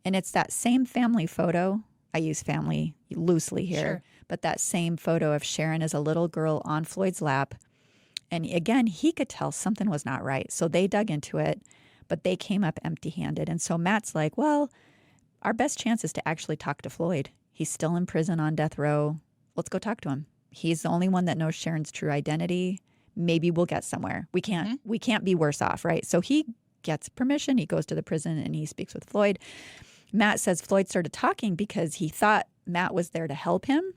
And it's that same family photo. I use family loosely here, Sure. but that same photo of Sharon as a little girl on Floyd's lap. And again, he could tell something was not right. So they dug into it, but they came up empty-handed. And so Matt's like, well, our best chance is to actually talk to Floyd. He's still in prison on death row. Let's go talk to him. He's the only one that knows Sharon's true identity. Maybe we'll get somewhere. We can't be worse off, right? So he gets permission. He goes to the prison and he speaks with Floyd. Matt says Floyd started talking because he thought Matt was there to help him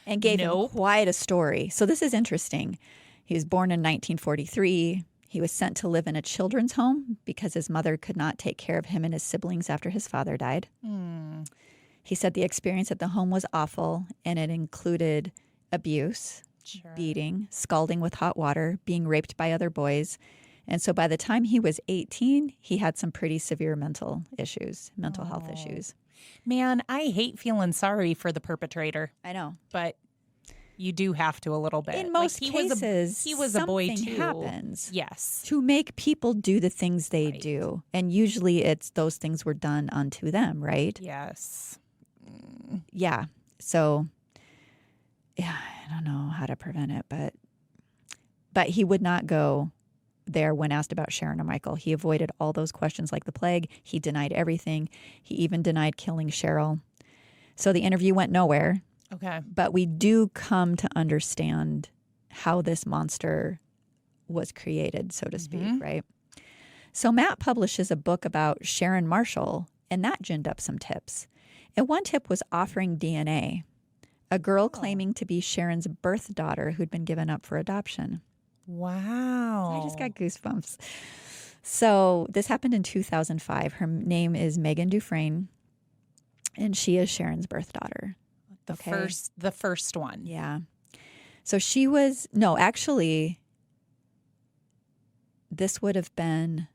and gave him quite a story. So this is interesting. He was born in 1943. He was sent to live in a children's home because his mother could not take care of him and his siblings after his father died. He said the experience at the home was awful, and it included abuse, beating, scalding with hot water, being raped by other boys. And so by the time he was 18, he had some pretty severe mental health issues. Man, I hate feeling sorry for the perpetrator. I know. But you do have to a little bit. In most cases, he was a boy something too. happens. Yes. To make people do the things they do. And usually it's those things were done unto them, right? Yes. Yeah. So, yeah, I don't know how to prevent it, but he would not go there when asked about Sharon or Michael. He avoided all those questions like the plague. He denied everything. He even denied killing Cheryl. So the interview went nowhere. Okay. But we do come to understand how this monster was created, so to speak, right? So Matt publishes a book about Sharon Marshall, and that ginned up some tips. And one tip was offering DNA, a girl claiming to be Sharon's birth daughter who'd been given up for adoption. Wow. I just got goosebumps. So this happened in 2005. Her name is Megan Dufresne, and she is Sharon's birth daughter. The first one. Yeah. So she was, no, actually, this would have been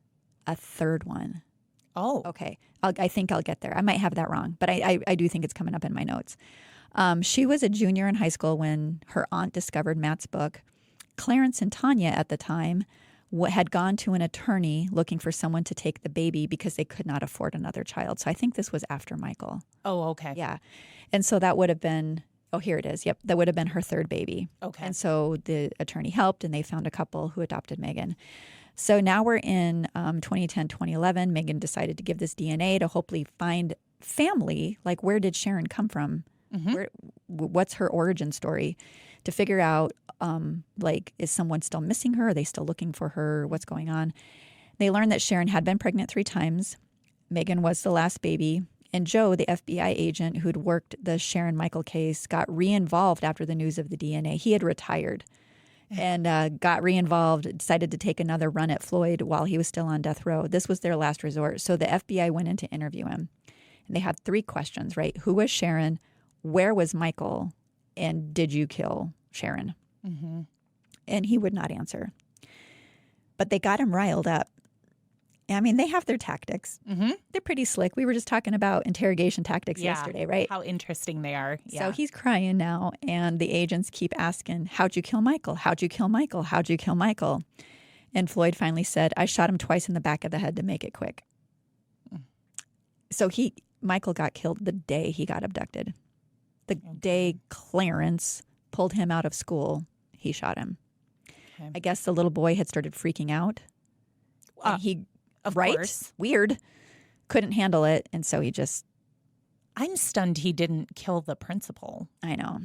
a third one. Oh. Okay. I think I'll get there. I might have that wrong, but I do think it's coming up in my notes. She was a junior in high school when her aunt discovered Matt's book. Clarence and Tanya at the time had gone to an attorney looking for someone to take the baby because they could not afford another child. So I think this was after Michael. Oh, okay. Yeah. And so that would have been, oh, here it is. Yep. That would have been her third baby. Okay. And so the attorney helped and they found a couple who adopted Megan. So now we're in 2010, 2011. Megan decided to give this DNA to hopefully find family. Like, where did Sharon come from? What's her origin story? To figure out, is someone still missing her? Are they still looking for her? What's going on? They learned that Sharon had been pregnant 3 times. Megan was the last baby. And Joe, the FBI agent who'd worked the Sharon Michael case, got re-involved after the news of the DNA. He had retired and got re-involved, decided to take another run at Floyd while he was still on death row. This was their last resort. So the FBI went in to interview him. And they had 3 questions, right? Who was Sharon? Where was Michael? And did you kill Sharon? And he would not answer. But they got him riled up. I mean, they have their tactics. They're pretty slick. We were just talking about interrogation tactics yesterday, right? How interesting they are. Yeah. So he's crying now, and the agents keep asking, how'd you kill Michael? How'd you kill Michael? How'd you kill Michael? And Floyd finally said, I shot him twice in the back of the head to make it quick. So Michael got killed the day he got abducted. The day Clarence pulled him out of school, he shot him. Okay. I guess the little boy had started freaking out. Of course. Weird. Couldn't handle it. And so he just... I'm stunned he didn't kill the principal. I know.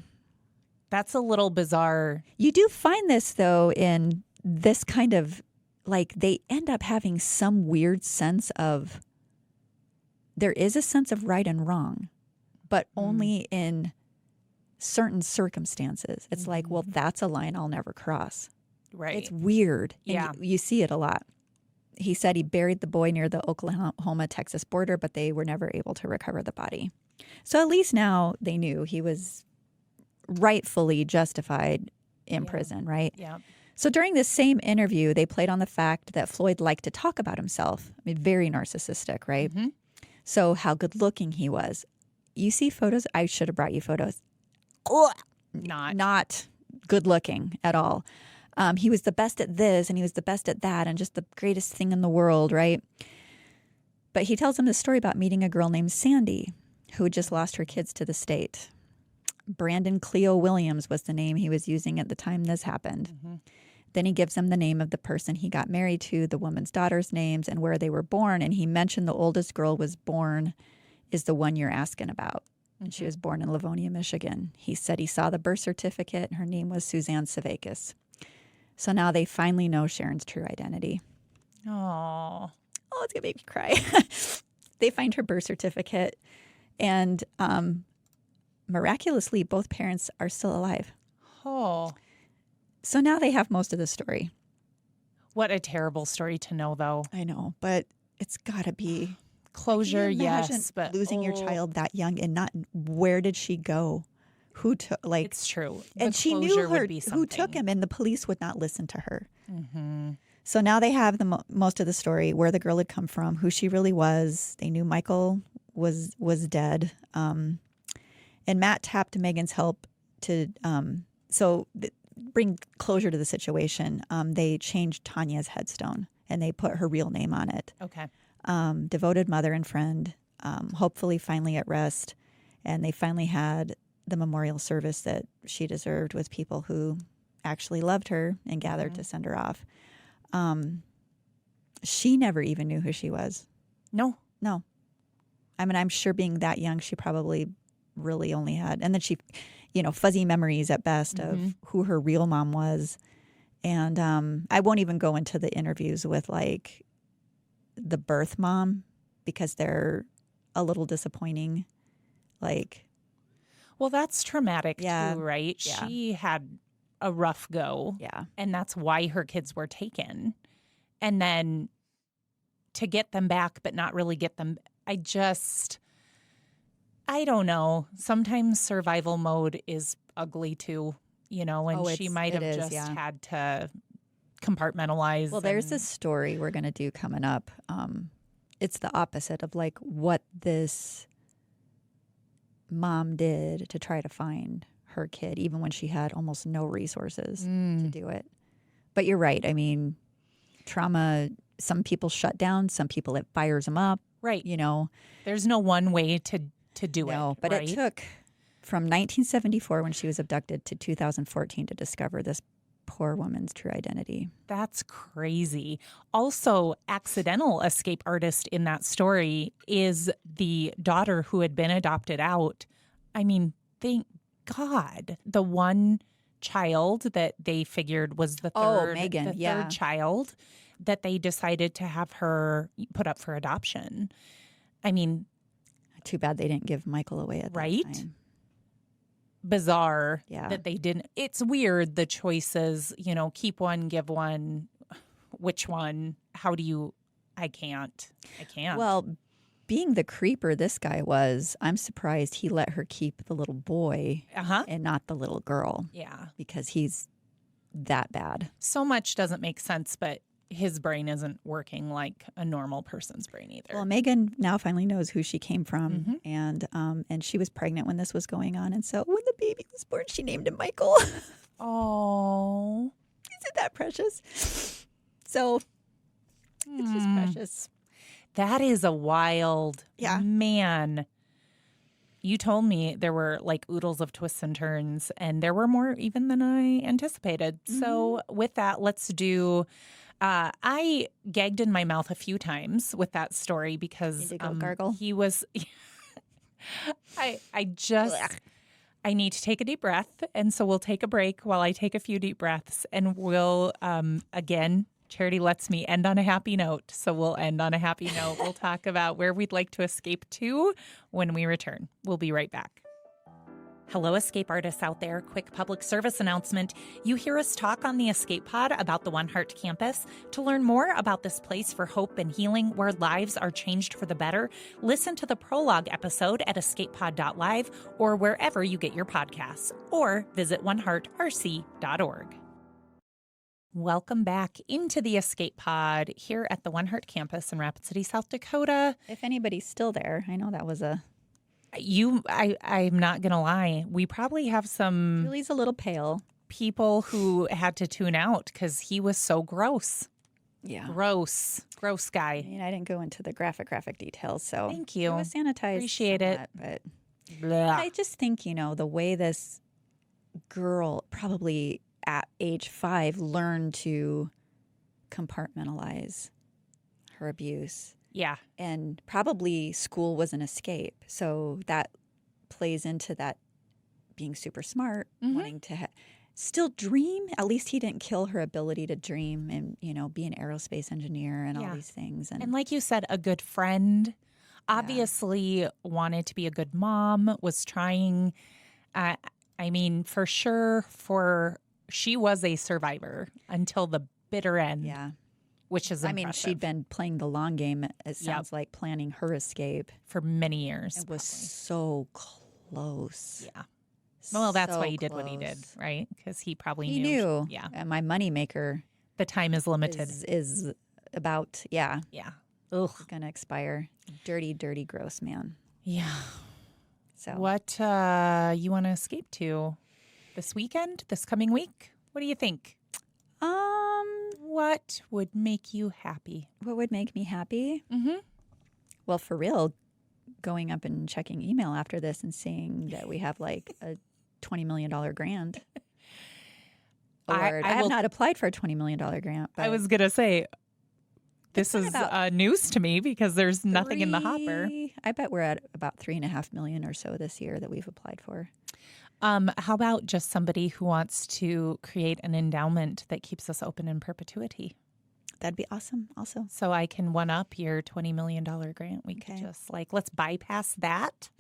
That's a little bizarre. You do find this, though, in this kind of like they end up having some weird sense of, there is a sense of right and wrong, but only in certain circumstances. It's like, well, that's a line I'll never cross. Right. It's weird. Yeah. And you see it a lot. He said he buried the boy near the Oklahoma-Texas border, but they were never able to recover the body. So at least now they knew he was rightfully justified in prison, right? Yeah. So during this same interview, they played on the fact that Floyd liked to talk about himself. I mean, very narcissistic, right? Mm-hmm. So how good looking he was. You see photos? I should have brought you photos. Not good looking at all. He was the best at this and he was the best at that and just the greatest thing in the world, right? But he tells him the story about meeting a girl named Sandy who had just lost her kids to the state. Brandon Cleo Williams was the name he was using at the time this happened. Mm-hmm. Then he gives him the name of the person he got married to, the woman's daughter's names, and where they were born. And he mentioned the oldest girl was born is the one you're asking about. And she was born in Livonia, Michigan. He said he saw the birth certificate and her name was Suzanne Sevakis. So now they finally know Sharon's true identity. Oh, it's going to make me cry. They find her birth certificate and miraculously both parents are still alive. Oh. So now they have most of the story. What a terrible story to know, though. I know, but it's got to be closure, yes, but losing your child that young and not where did she go? Who took it's true. And she knew her who took him, and the police would not listen to her. Mm-hmm. So now they have the most of the story, where the girl had come from, who she really was. They knew Michael was dead, and Matt tapped Megan's help to bring closure to the situation. They changed Tanya's headstone and they put her real name on it. Okay. Devoted mother and friend, hopefully finally at rest. And they finally had the memorial service that she deserved with people who actually loved her and gathered to send her off. She never even knew who she was. No. I mean, I'm sure being that young, she probably really only had, and then she, fuzzy memories at best of who her real mom was. And I won't even go into the interviews with like the birth mom because they're a little disappointing. Well, that's traumatic Yeah. too, right? Yeah. She had a rough go. Yeah. And that's why her kids were taken. And then to get them back, but not really get them. I don't know. Sometimes survival mode is ugly too, and she might have just had to compartmentalize. Well, there's this story we're going to do coming up. It's the opposite of like what this mom did to try to find her kid, even when she had almost no resources to do it. But you're right. I mean, trauma, some people shut down, some people it fires them up. Right. There's no one way to do it. No, but it took from 1974 when she was abducted to 2014 to discover this poor woman's true identity. That's crazy. Also, accidental escape artist in that story is the daughter who had been adopted out. I mean, thank God. The one child that they figured was the third, Megan, third child that they decided to have her put up for adoption. I mean, too bad they didn't give Michael away at that time. Bizarre that they didn't. It's weird, the choices, keep one, give one. Which one? How do you? I can't. Well, being the creeper this guy was, I'm surprised he let her keep the little boy and not the little girl. Yeah. Because he's that bad. So much doesn't make sense, but his brain isn't working like a normal person's brain either. Well, Megan now finally knows who she came from, and she was pregnant when this was going on, and so when the baby was born, she named him Michael. Oh, isn't that precious? So it's just precious. That is a wild man. You told me there were like oodles of twists and turns, and there were more even than I anticipated. So with that, let's do. I gagged in my mouth a few times with that story because gargle. He was. I need to take a deep breath, and so we'll take a break while I take a few deep breaths, and we'll again Charity lets me end on a happy note, so we'll end on a happy note. We'll talk about where we'd like to escape to when we return. We'll be right back. Hello, escape artists out there. Quick public service announcement. You hear us talk on the Escape Pod about the One Heart campus. To learn more about this place for hope and healing where lives are changed for the better, listen to the prologue episode at escapepod.live or wherever you get your podcasts, or visit oneheartrc.org. Welcome back into the Escape Pod here at the One Heart campus in Rapid City, South Dakota. If anybody's still there, I know that was a... I'm not going to lie. We probably have some Julie's a little pale. people who had to tune out because he was so gross. Yeah. Gross guy. I mean, I didn't go into the graphic details, so Thank you. it was sanitized. Appreciate it. But Blah. I just think, the way this girl probably at age 5 learned to compartmentalize her abuse. Yeah. And probably school was an escape. So that plays into that being super smart, wanting to still dream. At least he didn't kill her ability to dream and, be an aerospace engineer and all these things. And like you said, a good friend, obviously wanted to be a good mom, was trying, for sure, she was a survivor until the bitter end. Yeah. Which is impressive. She'd been playing the long game, it sounds like, planning her escape. For many years. It was so close. Yeah. Well, that's why he did what he did, right? Because he probably knew. Yeah. And my moneymaker. The time is limited. Is about, yeah. Ugh. It's going to expire. Dirty, dirty, gross man. Yeah. So what you want to escape to this weekend, this coming week? What do you think? What would make you happy? What would make me happy? Mm-hmm. Well, for real, going up and checking email after this and seeing that we have like a $20 million grant. I have not applied for a $20 million grant. But I was going to say, this is news to me because there's nothing in the hopper. I bet we're at about $3.5 million or so this year that we've applied for. How about just somebody who wants to create an endowment that keeps us open in perpetuity? That'd be awesome also. So I can one-up your $20 million grant. We could just let's bypass that.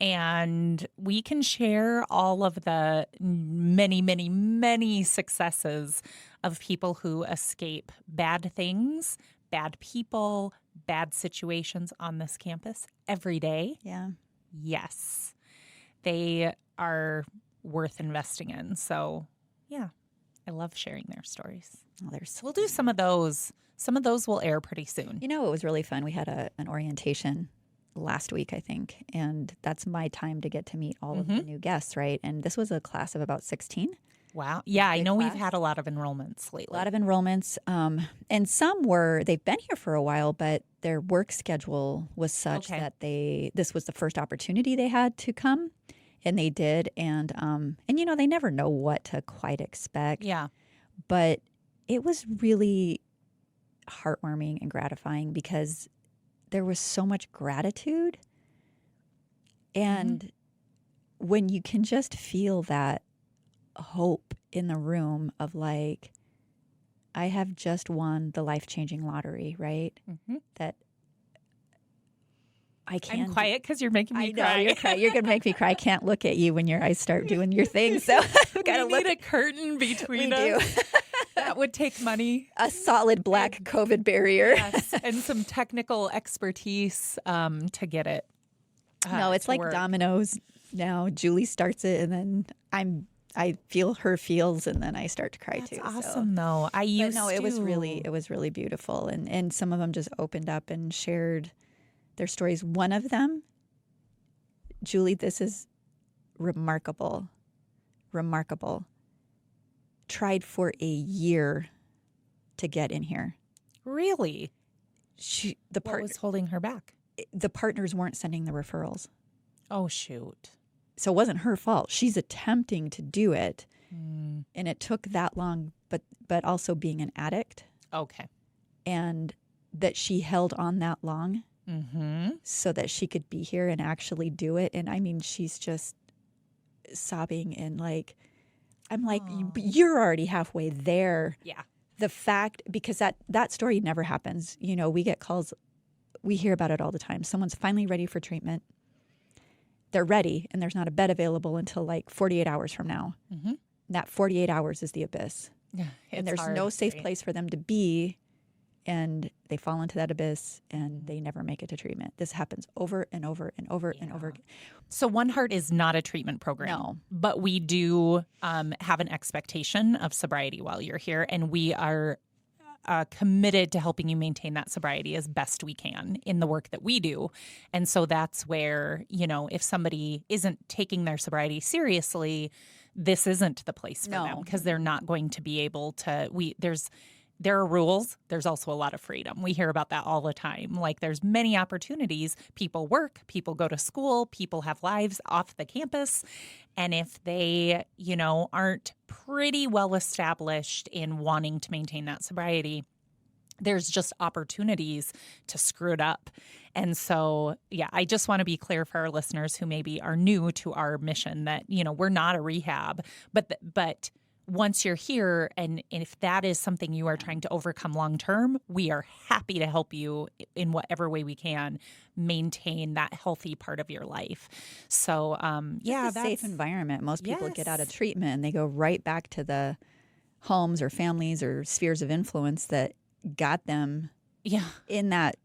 And we can share all of the many, many, many successes of people who escape bad things, bad people, bad situations on this campus every day. Yeah. Yes. They are worth investing in. So, yeah, I love sharing their stories. Oh, there's we'll do some of those. Some of those will air pretty soon. It was really fun. We had an orientation last week, I think, and that's my time to get to meet all of the new guests, right? And this was a class of about 16. Wow. Yeah, I know we've had a lot of enrollments lately. A lot of enrollments. And some they've been here for a while, but their work schedule was such that this was the first opportunity they had to come. And they did, and they never know what to quite expect. Yeah. But it was really heartwarming and gratifying because there was so much gratitude. And when you can just feel that hope in the room of I have just won the life-changing lottery, right? Mm-hmm. That I'm quiet because you're making me cry. You're going to make me cry. I can't look at you when your eyes start doing your thing. So I've got to need a curtain between us. Do. That would take money. A solid black COVID barrier. Yes, and some technical expertise to get it. No, it's like work. dominoes now. Julie starts it, and then I feel her feels, and then I start to cry too. That's awesome, though. It was really beautiful, and some of them just opened up and shared their stories. One of them, Julie, this is remarkable. Tried for a year to get in here. Really? What was holding her back? The partners weren't sending the referrals. Oh, shoot. So it wasn't her fault. She's attempting to do it, and it took that long, but also being an addict. Okay. And that she held on that long so that she could be here and actually do it. And I mean, she's just sobbing and I'm like, you're already halfway there. Yeah. the fact, because that story never happens. You know, we get calls, we hear about it all the time. Someone's finally ready for treatment. They're ready, and there's not a bed available until like 48 hours from now. Mm-hmm. That 48 hours is the abyss. Yeah, and there's no safe place for them to be, and they fall into that abyss, and they never make it to treatment. This happens over and over and over and over again. So One Heart is not a treatment program. No. But we do have an expectation of sobriety while you're here, and we are committed to helping you maintain that sobriety as best we can in the work that we do. And so that's where, you know, if somebody isn't taking their sobriety seriously, this isn't the place for them, because they're not going to be able to. There are rules. There's also a lot of freedom. We hear about that all the time. Like, there's many opportunities. People work, people go to school, people have lives off the campus. And if they, you know, aren't pretty well established in wanting to maintain that sobriety, there's just opportunities to screw it up. And so, yeah, I just want to be clear for our listeners who maybe are new to our mission that, you know, we're not a rehab, but once you're here, and if that is something you are trying to overcome long term, we are happy to help you in whatever way we can maintain that healthy part of your life. So, yeah, that's a safe environment. Most people get out of treatment and they go right back to the homes or families or spheres of influence that got them in that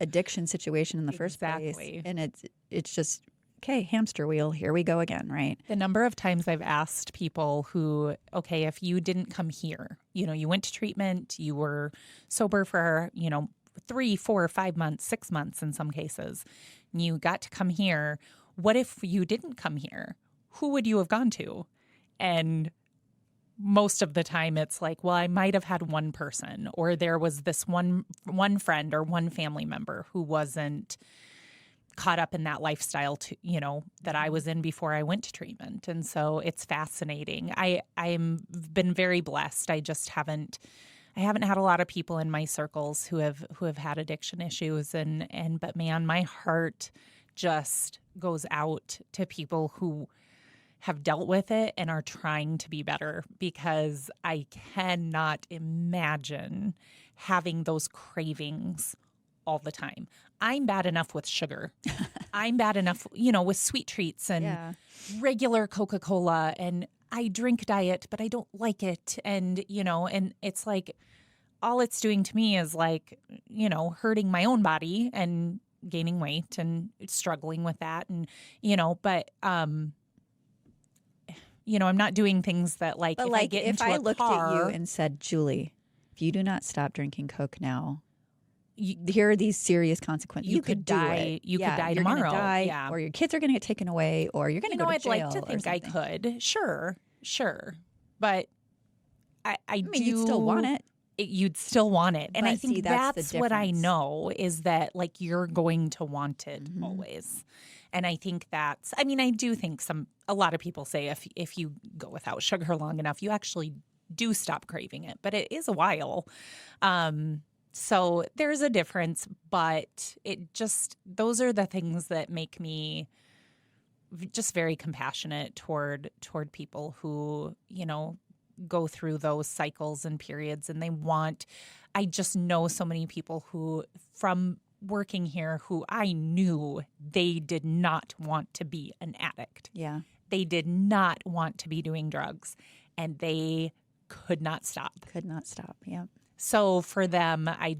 addiction situation in the first place. And it's just, okay, hamster wheel, here we go again, right? The number of times I've asked people who, okay, if you didn't come here, you know, you went to treatment, you were sober for, you know, 3, 4, 5 months, 6 months in some cases, and you got to come here. What if you didn't come here? Who would you have gone to? And most of the time it's like, well, I might have had one person, or there was this one friend or one family member who wasn't caught up in that lifestyle, you know, that I was in before I went to treatment. And so it's fascinating. I'm been very blessed. I haven't had a lot of people in my circles who have had addiction issues, but man, my heart just goes out to people who have dealt with it and are trying to be better, because I cannot imagine having those cravings all the time. I'm bad enough with sugar. I'm bad enough, you know, with sweet treats and regular Coca-Cola, and I drink diet, but I don't like it. And, you know, and it's like, all it's doing to me is like, you know, hurting my own body and gaining weight and struggling with that. And, you know, but, you know, I'm not doing things that like, but if like, I get if into I a looked car, at you and said, Julie, if you do not stop drinking Coke now, here are these serious consequences. You could die. You could die you're tomorrow. Die, or your kids are going to get taken away, or you're going to go to jail. I'd like to think I could. Sure. But I mean, you'd still want it. You'd still want it. And But I think that's what I know, is that like you're going to want it always. And I think that's, I mean, I do think a lot of people say if you go without sugar long enough, you actually do stop craving it. But it is a while. So there's a difference, but those are the things that make me just very compassionate toward people who, you know, go through those cycles and periods, and I just know so many people who, from working here, who I knew they did not want to be an addict. Yeah. They did not want to be doing drugs, and they could not stop. Yeah. So for them, I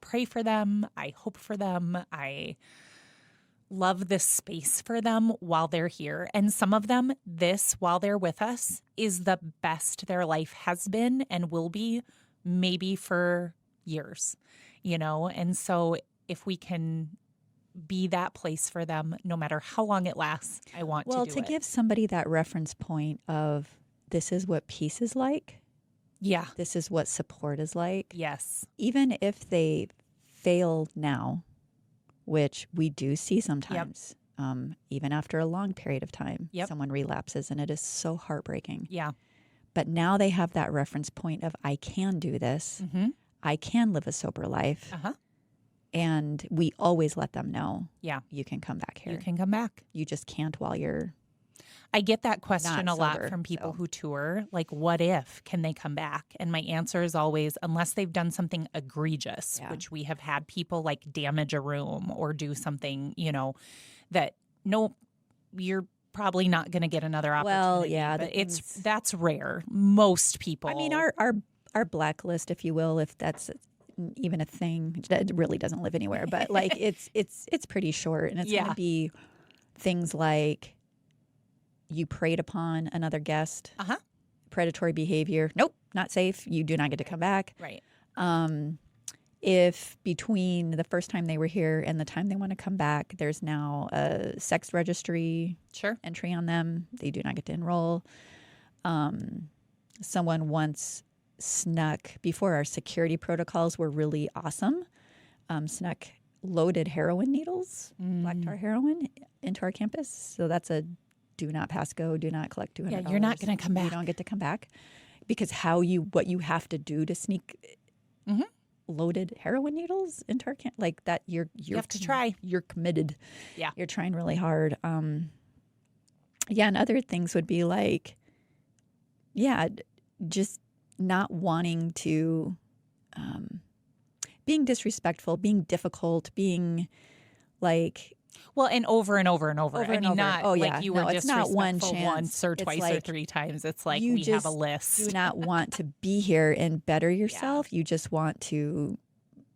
pray for them. I hope for them. I love this space for them while they're here. And some of them, while they're with us, is the best their life has been and will be, maybe for years, you know? And so if we can be that place for them, no matter how long it lasts, I want to do it. Well, to give somebody that reference point of, this is what peace is like. Yeah. This is what support is like. Yes. Even if they fail now, which we do see sometimes, even after a long period of time, someone relapses, and it is so heartbreaking. Yeah. But now they have that reference point of, I can do this. Mm-hmm. I can live a sober life. Uh-huh. And we always let them know, yeah, you can come back here. You can come back. You just can't while you're I get that question not a lot sober, from people so. who tour. Like, what if? Can they come back? And my answer is always, unless they've done something egregious, Yeah. which we have had people like damage a room or do something, that no, you're probably not going to get another opportunity. Well, yeah, but that's rare. Most people. I mean, our blacklist, if you will, if that's even a thing, it really doesn't live anywhere. But like, it's pretty short, and it's going to be things like you preyed upon another guest, predatory behavior. Nope, not safe. You do not get to come back. Right. If between the first time they were here and the time they want to come back, there's now a sex registry entry on them, they do not get to enroll. Someone once snuck, before our security protocols were really awesome, snuck loaded heroin needles, black tar heroin, into our campus. So that's a do not pass go, do not collect $200. Yeah, you're not going to come back. You don't get to come back because what you have to do to sneak loaded heroin needles into our camp, like that, you have to try. You're committed. Yeah, you're trying really hard. And other things would be like, just not wanting to, being disrespectful, being difficult, being like. Well, and over and over and over. I mean, not like you were it's not one disrespectful chance. once or twice or three times. It's like we have a list. You do not want to be here and better yourself. You just want to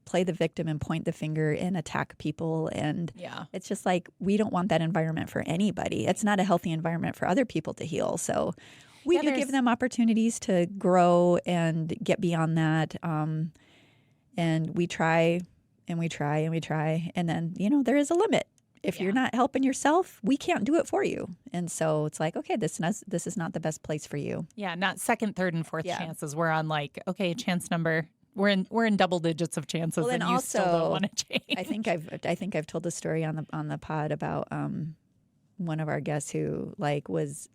play the victim and point the finger and attack people. And it's just like, we don't want that environment for anybody. It's not a healthy environment for other people to heal. So we do give them opportunities to grow and get beyond that. And we try and we try and we try. And then, there is a limit. If you're not helping yourself, we can't do it for you. And so it's like, okay, this is not the best place for you. Yeah, not second, third, and fourth chances. We're on like, okay, chance number. We're in double digits of chances, well, and you also, still don't want to change. I think I've told the story on the pod about one of our guests who was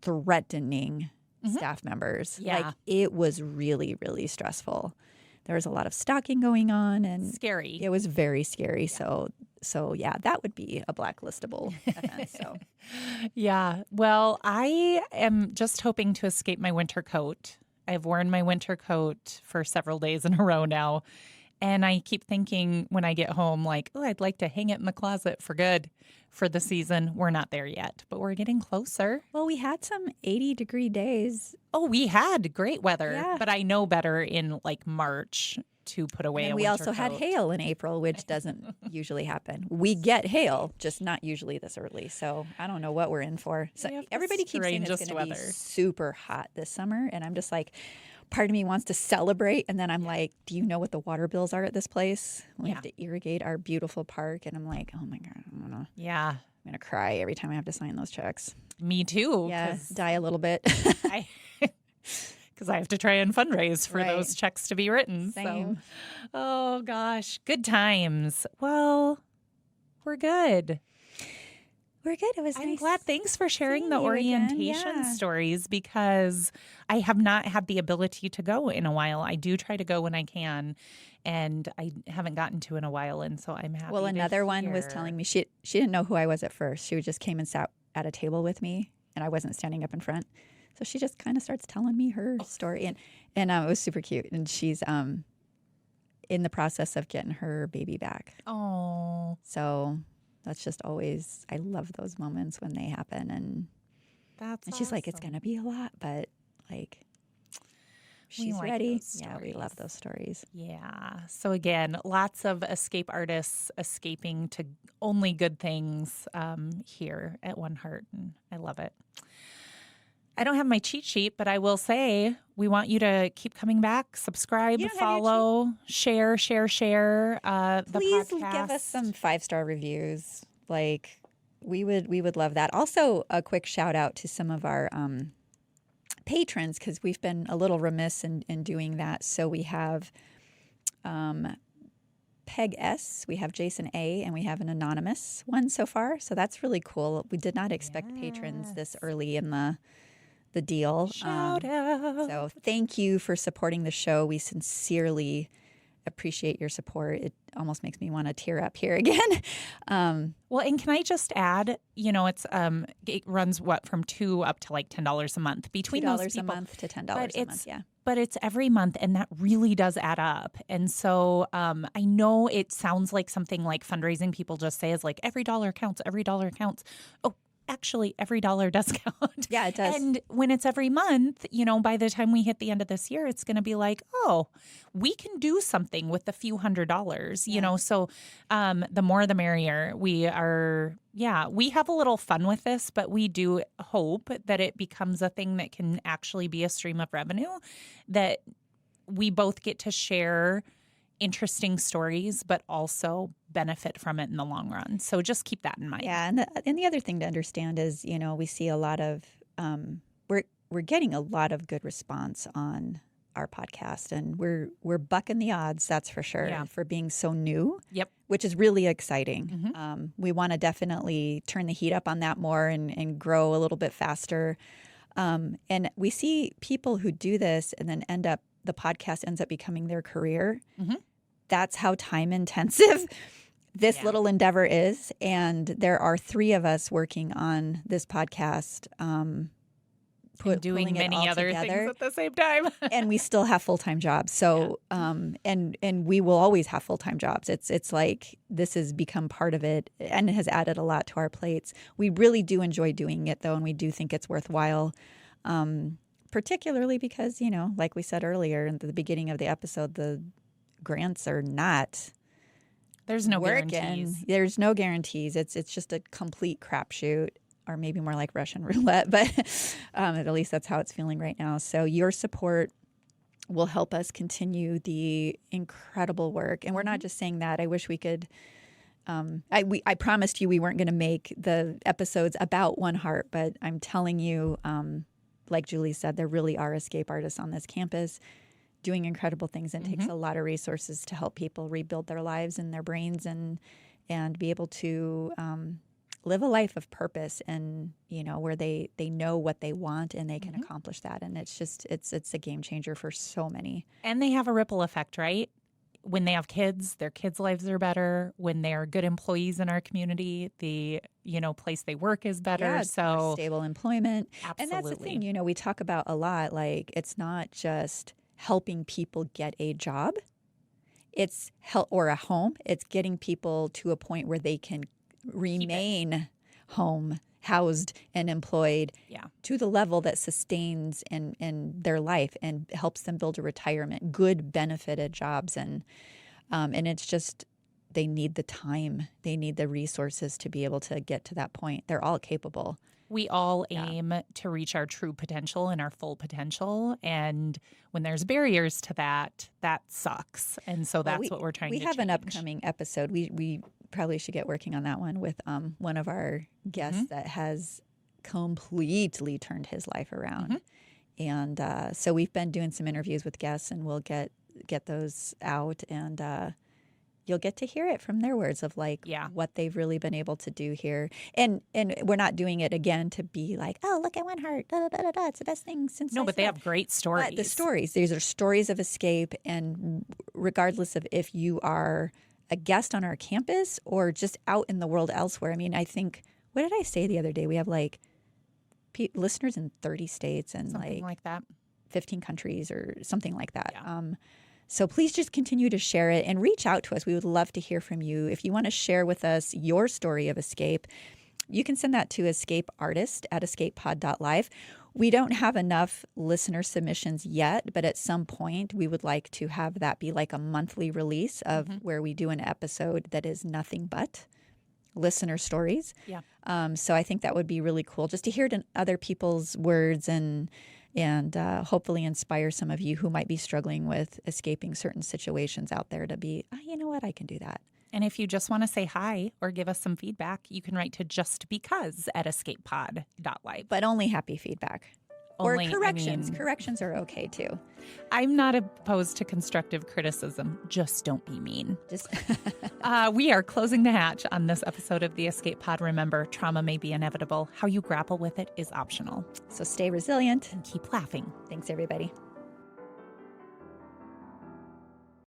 threatening staff members. Yeah, like it was really, really stressful. There was a lot of stalking going on and scary. It was very scary. Yeah. So yeah, that would be a blacklistable offense. So yeah. Well, I am just hoping to escape my winter coat. I've worn my winter coat for several days in a row now. And I keep thinking when I get home, like, oh, I'd like to hang it in the closet for good for the season. We're not there yet, but we're getting closer. Well, we had some 80-degree days. Oh, we had great weather, but I know better in like March to put away and a we winter also coat. had hail in April, which doesn't usually happen. We get hail, just not usually this early. So I don't know what we're in for. So everybody keeps saying it's going to be super hot this summer. And I'm just like, part of me wants to celebrate. And then I'm like, do you know what the water bills are at this place? We have to irrigate our beautiful park. And I'm like, oh my God, I'm going to cry every time I have to sign those checks. Me too. Yeah, die a little bit. Because I have to try and fundraise for those checks to be written. Same. So, oh gosh, good times. Well, we're good. We're good. It was I'm nice. glad. Thanks for sharing the orientation stories because I have not had the ability to go in a while. I do try to go when I can, and I haven't gotten to in a while, and so I'm happy. Well, another one was telling me she didn't know who I was at first. She just came and sat at a table with me, and I wasn't standing up in front. So she just kind of starts telling me her story, and it was super cute. And she's in the process of getting her baby back. Oh, so that's just always, I love those moments when they happen. And she's like, it's gonna be a lot, but like she's ready. Yeah, we love those stories. Yeah. So again, lots of escape artists escaping to only good things here at One Heart, and I love it. I don't have my cheat sheet, but I will say we want you to keep coming back, subscribe, follow, share the podcast. Please give us some 5-star reviews. Like we would love that. Also, a quick shout out to some of our patrons because we've been a little remiss in doing that. So we have Peg S, we have Jason A, and we have an anonymous one so far. So that's really cool. We did not expect patrons this early in the deal. Shout out. So thank you for supporting the show. We sincerely appreciate your support. It almost makes me want to tear up here again. Well, and can I just add, it runs from $2 up to like $10 a month between those people. $2 a month to $10 a month, yeah. But it's every month, and that really does add up. And so I know it sounds like something like fundraising people just say is like every dollar counts, every dollar counts. Oh, actually, every dollar does count. Yeah, it does. And when it's every month, by the time we hit the end of this year, it's going to be like, oh, we can do something with a few $100s, So the more the merrier. We have a little fun with this, but we do hope that it becomes a thing that can actually be a stream of revenue, that we both get to share interesting stories, but also benefit from it in the long run. So just keep that in mind. Yeah, and the other thing to understand is, we see a lot of we're getting a lot of good response on our podcast, and we're bucking the odds, that's for sure, for being so new. Yep, which is really exciting. Mm-hmm. We want to definitely turn the heat up on that more and grow a little bit faster. And we see people who do this and then the podcast ends up becoming their career. Mm-hmm. That's how time intensive this little endeavor is. And there are 3 of us working on this podcast, doing many other things at the same time. And we still have full-time jobs. So, and we will always have full-time jobs. It's like this has become part of it and it has added a lot to our plates. We really do enjoy doing it, though, and we do think it's worthwhile. Particularly because, like we said earlier in the beginning of the episode, the grants are not There's no working. guarantees. There's no guarantees. It's just a complete crapshoot, or maybe more like Russian roulette, but at least that's how it's feeling right now. So your support will help us continue the incredible work. And we're not just saying that. I wish we could I promised you we weren't going to make the episodes about One Heart, but I'm telling you, like Julie said, there really are escape artists on this campus doing incredible things, and takes a lot of resources to help people rebuild their lives and their brains and be able to live a life of purpose, and where they know what they want and they can accomplish that. And it's a game changer for so many. And they have a ripple effect, right? When they have kids, their kids' lives are better. When they're good employees in our community, the place they work is better. Yeah, so stable employment. Absolutely. And that's the thing, we talk about a lot, like it's not just helping people get a job, it's or a home. It's getting people to a point where they can remain home, housed and employed to the level that sustains in their life and helps them build a retirement, good benefited jobs. And it's just, they need the time, they need the resources to be able to get to that point. They're all capable. We all aim to reach our true potential and our full potential. And when there's barriers to that, that sucks. And so that's what we're trying to change. We have an upcoming episode. We probably should get working on that one with one of our guests that has completely turned his life around. And so we've been doing some interviews with guests, and we'll get those out, and you'll get to hear it from their words of what they've really been able to do here. And we're not doing it again to be like, oh, look at One Heart, da, da, da, da, it's the best thing since No, but they have great stories. But the stories, these are stories of escape, and regardless of if you are a guest on our campus or just out in the world elsewhere. I mean, I think, what did I say the other day? We have listeners in 30 states and something like that, 15 countries or something like that. Yeah. So please just continue to share it and reach out to us. We would love to hear from you. If you want to share with us your story of escape, you can send that to escapeartist@escapepod.live. We don't have enough listener submissions yet, but at some point we would like to have that be like a monthly release of where we do an episode that is nothing but listener stories. Yeah. So I think that would be really cool, just to hear it in other people's words and hopefully inspire some of you who might be struggling with escaping certain situations out there to be, you know what, I can do that. And if you just want to say hi or give us some feedback, you can write to justbecause@escapepod.live. But only happy feedback. Or corrections. Corrections are okay too. I'm not opposed to constructive criticism. Just don't be mean. We are closing the hatch on this episode of the Escape Pod. Remember, trauma may be inevitable. How you grapple with it is optional. So stay resilient and keep laughing. Thanks, everybody.